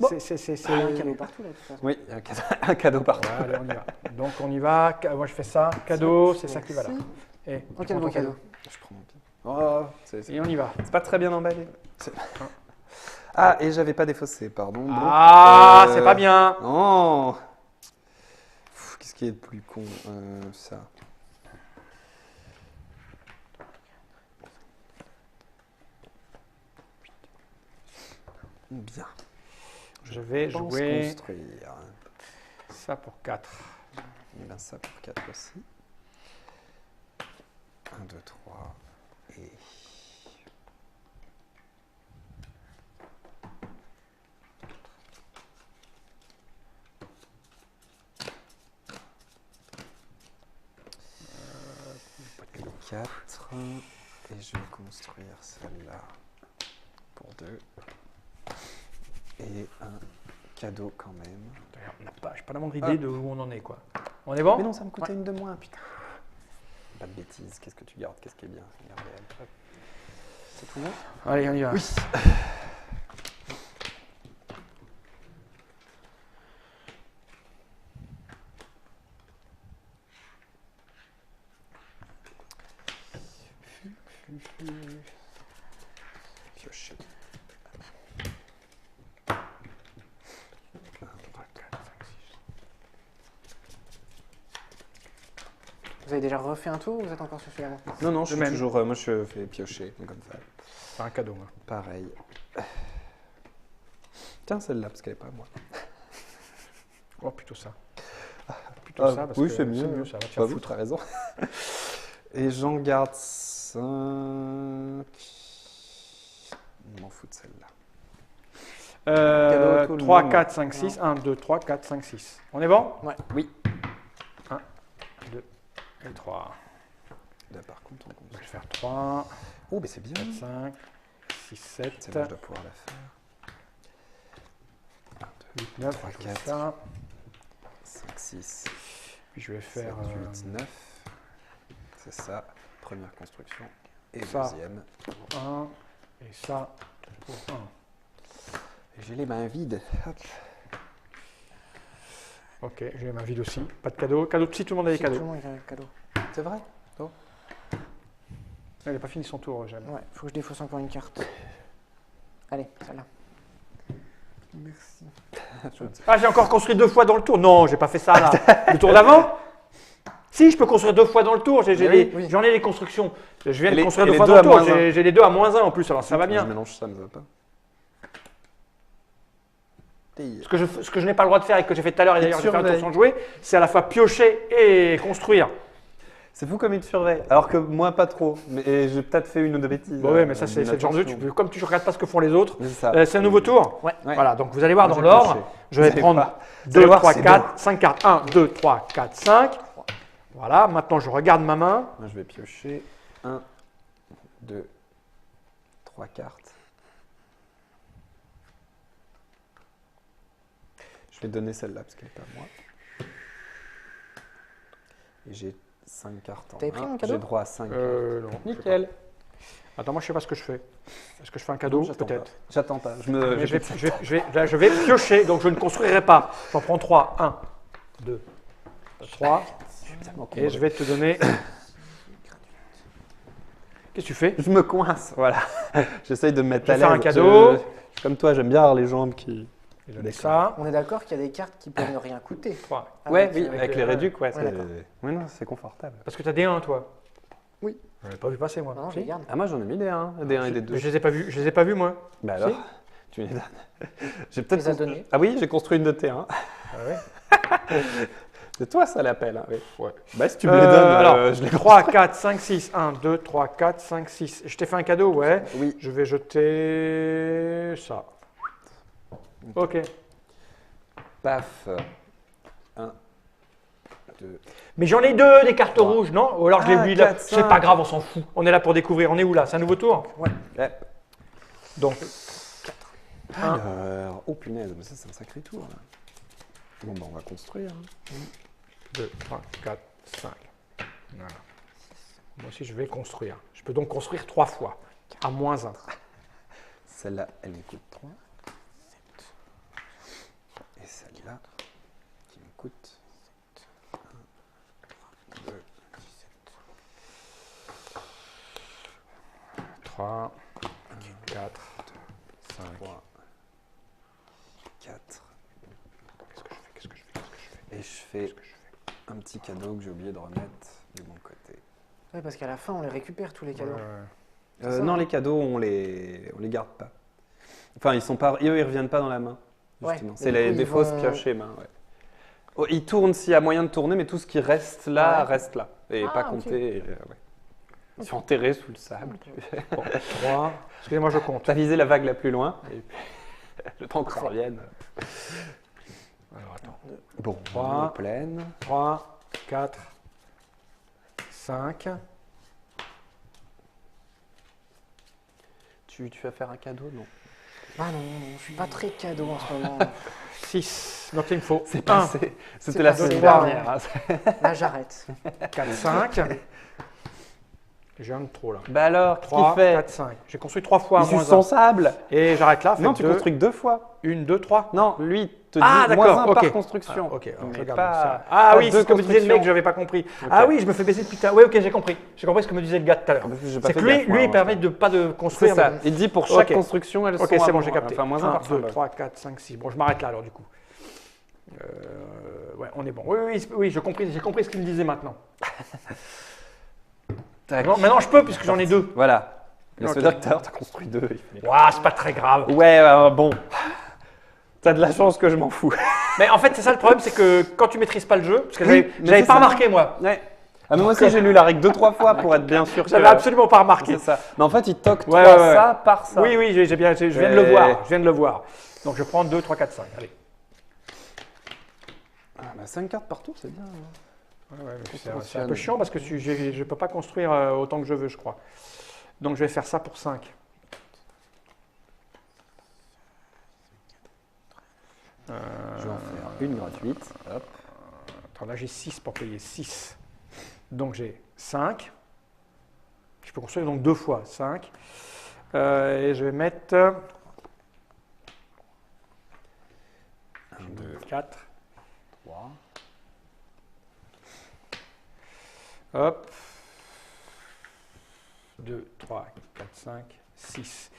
y a un cadeau partout là, de toute façon. Oui, il y a un cadeau partout. Ouais, allez, on y va. Donc on y va. Moi je fais ça. Cadeau, c'est ça qui va là. Merci. Et Ok, tu prends beau ton cadeau. Je prends mon pied. Oh, c'est Et on y va. pas très bien emballé. Ah, et j'avais pas défaussé, pardon. Donc, Ah, c'est pas bien. Non. Qu'est-ce qui est le plus con ça. Bien. Je vais pense jouer construire. ça pour 4. Et bien ça pour 4 aussi. 1, 2, 3. Et... Et 4. Et je vais construire celle-là pour 2. Et un cadeau quand même. D'ailleurs, je n'ai pas la moindre idée de où on en est, quoi. On est bon? Mais non, ça me coûtait une de moins, putain. Pas de bêtises, qu'est-ce que tu gardes? Qu'est-ce qui est bien? Garde elle. C'est tout bon. Allez, on y va. Oui. Piocher. 1, 2, 3, 4, 5, 6. Vous avez déjà refait un tour ou vous êtes encore sur celui-là? Non, non, je De suis même. toujours. Moi, je fais piocher, comme ça. C'est un cadeau, moi. Pareil. Tiens, celle-là, parce qu'elle n'est pas à moi. Oh, plutôt ça. Plutôt ça, parce oui, que c'est mieux. ça va te Pas faire vous, foutre. t'as raison. Et j'en garde 5. Je m'en fous de celle-là. Cadeau, tout le 3, monde. 4, 5, 6. 1, 2, 3, 4, 5, 6. On est bon? Ouais. Oui. 1, 2 et 3. Là, par contre, on Je construit. vais faire 3, Oh, mais c'est bien. 4, 5, 6, 7, Celle-là, je dois pouvoir la faire. 1, 2, 8, 9. 3, Je vais 4, ça. 5, 6, Puis je vais 7, faire 8, 9. C'est ça. Première construction. Et Ça. deuxième. 1 et ça pour 1. Et j'ai les mains vides. Hop. Ok, j'ai ma vide aussi. Pas de cadeau. Cadeau, si tout le monde a des Si, tout le cadeaux. monde a un cadeau. C'est vrai? Elle n'a pas fini son tour, Jeanne. Ouais, faut que je défausse encore une carte. Allez, celle-là. Merci. Ah, j'ai encore construit 2 fois dans le tour. Non, j'ai pas fait ça là. Le tour d'avant? Si, je peux construire 2 fois dans le tour. J'en ai les constructions. Je viens Et de les- construire et 2 les fois deux dans à le tour. moins un. J'ai les 2 à -1 en plus, alors ça va Je bien. mélange ça, mais ça va pas. Ce que je n'ai pas le droit de faire et que j'ai fait tout à l'heure, et d'ailleurs j'ai fait un tour surveille. sans jouer, c'est à la fois piocher et construire. C'est fou comme il te surveille. Alors que moi, pas trop. Mais j'ai peut-être fait une ou deux bêtises. Bon, ouais, mais ça, c'est le genre de truc. Comme tu ne regardes pas ce que font les autres, C'est ça. c'est un nouveau tour. Ouais. Ouais. Voilà, donc vous allez voir Moi, dans j'ai l'ordre. pioché. Je vais Vous allez prendre voir. Vous 2, allez voir, 3, c'est 4, 5 cartes. 1, 2, 3, 4, 5. Voilà, maintenant je regarde ma main. Moi, je vais piocher 1, 2, 3 cartes. Je vais donner celle-là parce qu'elle n'est pas à moi. Et j'ai 5 cartes en T'avais pris main. mon cadeau J'ai droit à 5 cartes. Non. Nickel. Attends, moi je sais pas ce que je fais. Est-ce que je fais un cadeau? J'attends Peut-être. pas. J'attends pas. Mais là, je vais piocher, donc je ne construirai pas. J'en prends 3. 1, 2, 3. Et je vais te donner. Qu'est-ce que tu fais? Je me coince, voilà. J'essaye de me mettre Je à vais faire l'aise. un cadeau. Comme toi, j'aime bien avoir les jambes qui. Je vais donner ça. On est d'accord qu'il y a des cartes qui peuvent ne rien coûter. 3. Ouais, Avec- oui, avec avec le- les réducs, ouais. Ouais, d'accord. Ouais, non, c'est confortable. Parce que tu as des 1, toi? Oui. Je n'avais pas vu passer, moi. Non, je Si. les garde. Ah, moi, j'en ai mis des 1, des 1 et des 2. Mais je les ai pas vus, moi. Bah alors, Si. tu me les donnes. J'ai Tu peut-être les as construit- donnés. Ah oui, j'ai construit une de tes 1. Ah ouais. C'est toi, ça l'appelle. Hein, oui. Ouais. Bah, si tu me les donnes, alors, je les 3, 4, 5, 6. 1, 2, 3, 4, 5, 6. Je t'ai fait un cadeau, ouais. Oui. Je vais jeter ça. Ok. Paf. 1, 2. Mais j'en ai 2 des cartes rouges, non? Ou alors je l'ai Ah, oublié là. 4, C'est 5. pas grave, on s'en fout. On est là pour découvrir. On est où là? C'est un nouveau tour? Ouais. Donc, Alors, oh punaise, mais ça, c'est un sacré tour. Là. Bon, bah, on va construire. 2, 3, 4, 5. Voilà. Moi aussi, je vais construire. Je peux donc construire 3 fois, à -1. Celle-là, elle me coûte 3. Et celle-là, qui me coûte 1, 2, 3, 4, 5. 3, 4. Qu'est-ce que je fais? Et je fais un petit cadeau que j'ai oublié de remettre de mon côté. Ouais, parce qu'à la fin, on les récupère tous les cadeaux. Euh, ça, non, hein. les cadeaux, on les garde pas. Enfin, ils reviennent pas dans la main. Ouais, Justement. et C'est du coup, des ils fausses vont- piochées main. Ouais. Oh, ils tournent s'il y a moyen de tourner, mais tout ce qui reste là, Ouais. reste là. Et Ah, pas ok. compté. Ouais. Ils sont enterrés sous le sable. 3. Excusez-moi, je compte. T'as visé la vague la plus loin. Et puis, le temps que ça revienne. Alors, attends. Bon, 3. pleine. 3, 4, 5. Tu vas faire un cadeau, non? Ah non, je suis pas très cadeau en ce moment. 6. Donc il me faut C'est 1, passé. C'est C'était la passé, semaine là. dernière. Hein. Là, j'arrête. 4, 5. J'ai un de trop là. Bah alors, qu'est-ce 3, qu'il fait? 4, 5. J'ai construit 3 fois à Il suce -1. son sable. Et j'arrête là. Non, tu construis que 2 fois. 1, 2, 3. Non, lui, te Ah, dit d'accord, -1 ok. par construction. Ok, alors je Mais regarde pas- ça. Ah pas oui, deux c'est ce que me disait le mec, constructions. je n'avais pas compris. Ok. Ah oui, je me fais baisser depuis. Oui, ok, j'ai compris. J'ai compris ce que me disait le gars tout à l'heure. Parce que j'ai pas C'est fait que lui, gaffe, moi, il avant. permet de pas de C'est construire. ça. mais- Il dit pour chaque Ok. construction, elles Ok, sont c'est à bon, j'ai capté. Enfin, -1 1, par 2, symbole. 3, 4, 5, 6. Bon, je m'arrête là alors du coup. Ouais, on est bon. Oui, j'ai compris ce qu'il me disait maintenant. Tac. Non, maintenant je peux puisque j'en ai 2. Voilà. Mais ça Ok. veut dire que tout à l'heure, t'as construit 2. Waouh, c'est pas très grave. Ouais, bon. T'as de la chance que je m'en fous. Mais en fait, c'est ça le problème, c'est que quand tu maîtrises pas le jeu, parce que Oui, mais j'avais c'est pas ça. remarqué moi. Ouais. Ah, mais moi aussi, j'ai lu la règle 2-3 fois pour être bien sûr que... J'avais absolument pas remarqué. C'est ça. Mais en fait, il toque Ouais, 3 ouais, ouais. ça par ça. Oui, je viens de le Ouais. voir. Je viens de le voir. Donc je prends 2, 3, 4, 5. Allez. Ah, bah, 5 cartes par tour, c'est bien. C'est un peu chiant parce que je ne peux pas construire autant que je veux, je crois. Donc je vais faire ça pour 5. Je vais en faire une gratuite. Hop. Attends, là j'ai 6 pour payer 6. Donc j'ai 5. Je peux construire donc 2 fois 5. Et je vais mettre 1, 2, 4. 3. Hop. 2, 3, 4, 5, 6.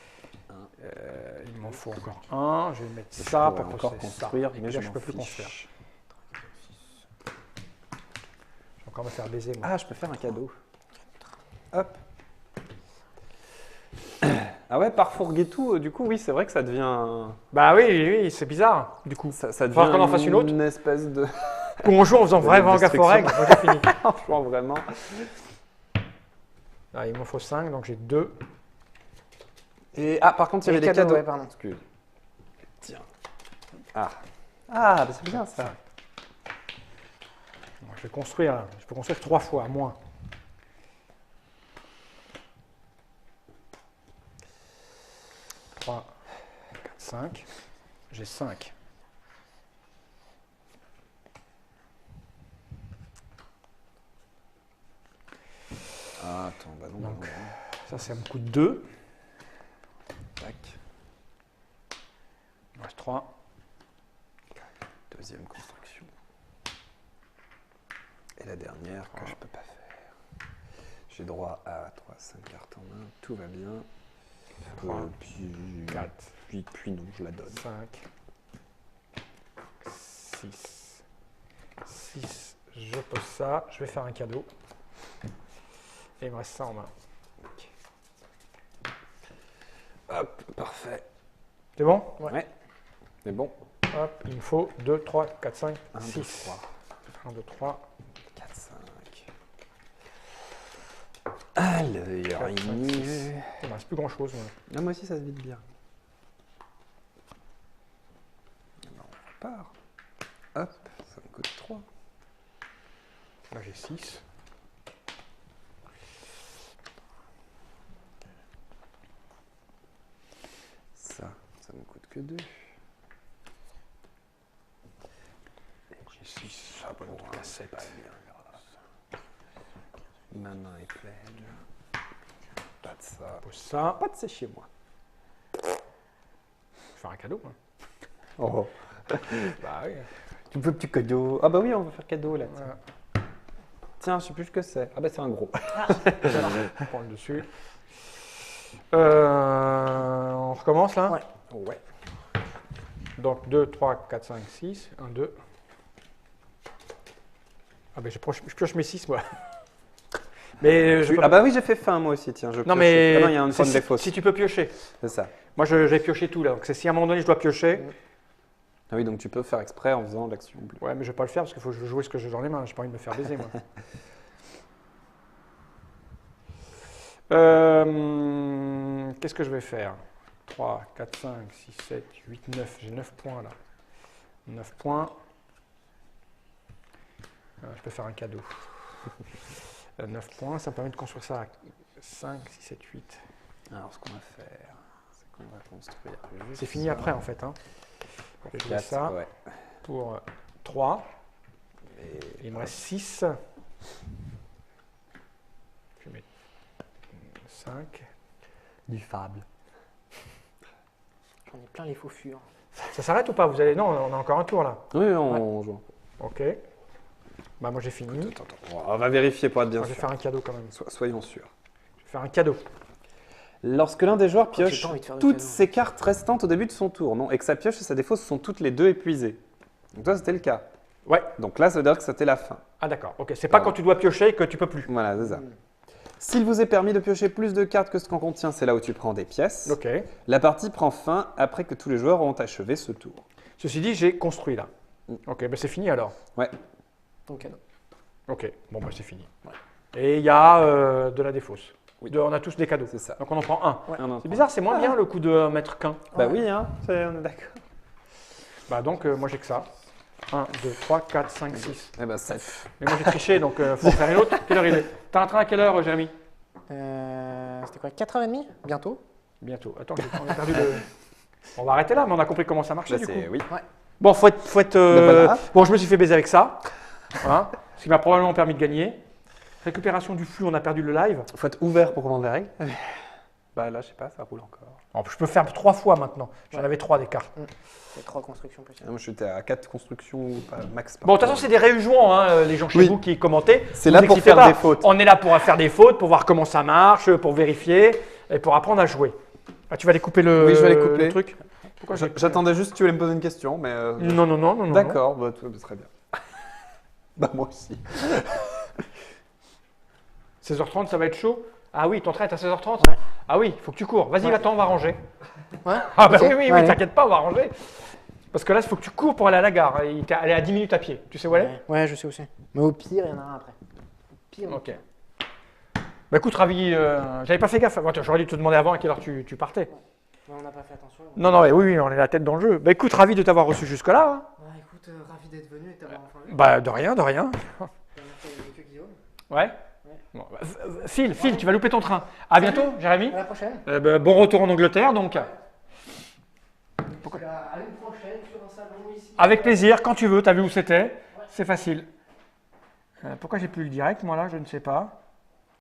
Il m'en faut encore un. Je vais mettre Je ça pourrais pour encore construire, ça. Et mais puis là, je je peux m'en plus fiche. construire. Je vais encore me faire baiser, moi. Ah, je peux faire un cadeau. Hop. Ah ouais, par Fourguetou, du coup, oui, c'est vrai que ça devient... Bah oui, c'est bizarre, du coup. Ça devient Faudra qu'on en fasse une autre. Une espèce de... Ou on joue en faisant vraiment gaffe aux règles. Moi, j'ai fini. Franchement, vraiment. Ah, il m'en faut 5, donc j'ai 2. Et, ah, par contre, il y avait Les des cadeaux, cadeaux. ouais, pardon. Excuse. Tiens. Ah. Ah, bah c'est bien ça. Je vais construire, je peux construire 3 fois, à moins. Trois, 4, 5. J'ai 5. Ah, attends, bah non. Donc, bah non. ça me coûte 2. 3. Deuxième construction. Et la dernière que je peux pas faire. J'ai droit à 3, 5 cartes en main. Tout va bien. 3, Puis 4, puis non, je la donne. 5, 6. 6. Je pose ça. Je vais faire un cadeau. Et il me reste ça en main. Hop, parfait. C'est bon? Ouais. Mais bon. Hop, il me faut 2, 3, 4, 5, 1, 2, 6. 3, 1, 2, 3. 4, 5. Alors, Il ne reste plus grand chose. Ah, moi aussi, ça se vide bien. Alors, on repart. Hop, ça me coûte 3. Là j'ai 6. Ça me coûte que 2. J'ai 6. Ça va Pour pas un, c'est pas bien grave. Ma main est pleine. Pas de ça. Pose ça. Pas de c'est chez moi. Je vais faire un cadeau. Hein. Oh. Bah oui. Tu veux petit cadeau? Ah bah oui, on va faire cadeau là. Voilà. Tiens, je sais plus ce que c'est. Ah bah c'est un gros. On prend le dessus. On recommence là? Ouais. Ouais. Donc 2, 3, 4, 5, 6. 1, 2. Ah ben je pioche mes 6 moi. Mais je peux Ah bah oui, j'ai fait faim moi aussi, tiens. Je Non pioche. mais Ah non, il y a une c'est bonne défausse. si tu peux piocher. C'est ça. Moi j'ai pioché tout là. Donc c'est si à un moment donné je dois piocher. Ah oui, donc tu peux faire exprès en faisant l'action bleue. Ouais mais je vais pas le faire parce qu'il faut jouer ce que j'ai dans les mains. J'ai pas envie de me faire baiser moi. Qu'est-ce que je vais faire? 3, 4, 5, 6, 7, 8, 9. J'ai 9 points là. 9 points. Je peux faire un cadeau. 9 points, ça me permet de construire ça à 5, 6, 7, 8. Alors ce qu'on va faire, c'est qu'on va construire. C'est fini après en fait. Hein. Je fais 4, ça ouais. pour 3. Et Il me reste 6. Je vais mettre 5. du fable. J'en ai plein les faux furs. Ça s'arrête ou pas? Vous allez... Non, on a encore un tour là. Oui, on joue. Ok. Bah moi j'ai fini. Attends, on va vérifier pour être bien Moi, je vais sûr. faire un cadeau quand même. Soyons sûrs. Je vais faire un cadeau. Lorsque l'un des joueurs j'ai pioche pas envie de faire de toutes cadeau. ses cartes restantes au début de son tour, non, et que sa pioche et sa défausse sont toutes les deux épuisées. Donc toi, c'était le cas. Ouais. Donc là, ça veut dire que c'était la fin. Ah d'accord. Ok. C'est pas Pardon. quand tu dois piocher que tu peux plus. Voilà, c'est ça. S'il vous est permis de piocher plus de cartes que ce qu'en contient, c'est là où tu prends des pièces. Ok. La partie prend fin après que tous les joueurs ont achevé ce tour. Ceci dit, j'ai construit là. Ok. Ben c'est fini alors. Ouais. Ton cadeau. Ok. Bon bah c'est fini. Et il y a de la défausse. Oui. On a tous des cadeaux. C'est ça. Donc on en prend un. Ouais. Un C'est bizarre, c'est moins bien le coup de mettre qu'un. Bah oui, hein, on est d'accord. Bah donc moi j'ai que ça. 1, 2, 3, 4, 5, 6. Eh ben 7. Mais moi j'ai triché donc faut en faire une autre. Quelle heure il est? T'as un train à quelle heure Jérémy? C'était quoi, 4h30 bientôt? Bientôt. Attends, on a perdu le... On va arrêter là, mais on a compris comment ça marchait Là, du coup. c'est oui. Bon, faut être voilà. Bon, je me suis fait baiser avec ça. Voilà. Ce qui m'a probablement permis de gagner. Récupération du flux, on a perdu le live. Faut être ouvert pour comprendre les règles. Bah là, je sais pas, ça roule encore. Alors, je peux faire 3 fois maintenant. J'en avais 3 des cartes. Il y a 3 constructions possibles. Moi, j'étais à 4 constructions max. par Bon, de toute tour. façon, c'est des réjouons, hein, les gens chez Oui. vous qui commentaient. C'est Vous là pour excitez faire pas. des fautes. On est là pour faire des fautes, pour voir comment ça marche, pour vérifier et pour apprendre à jouer. Ah, tu vas aller couper le, Oui, je vais aller couper. le truc. Pourquoi j'ai- J'attendais juste que tu allais me poser une question, mais. Non. D'accord, bah, tout va très bien. Bah, moi aussi. 16h30, ça va être chaud. Ah oui, ton train est à 16h30. Ouais. Ah oui, il faut que tu cours. Vas-y, Ouais. va-t'en, on va ranger. Ouais. Ah bah Ok. oui, Ouais. t'inquiète pas, on va ranger. Parce que là, il faut que tu cours pour aller à la gare. Elle est à 10 minutes à pied. Tu sais où elle est? Ouais, je sais aussi. Mais au pire, il y en a un après. Au pire. Ok. Bah écoute, ravi. J'avais pas fait gaffe. Bon, j'aurais dû te demander avant à quelle heure tu partais. Mais on n'a pas fait attention. Non, oui, on est la tête dans le jeu. Bah écoute, ravi de t'avoir reçu jusque-là. Hein. Écoute, ravi d'être venu et de t'avoir enfin vu. Bah de rien. Merci à Guillaume. Ouais. Bon, bah, Phil, tu vas louper ton train. À bientôt, Jérémy. À la prochaine. Bah, bon retour en Angleterre, donc. À une prochaine sur un salon ici. Avec plaisir, quand tu veux. T'as vu où c'était? C'est facile. Pourquoi j'ai plus le direct, moi là? Je ne sais pas.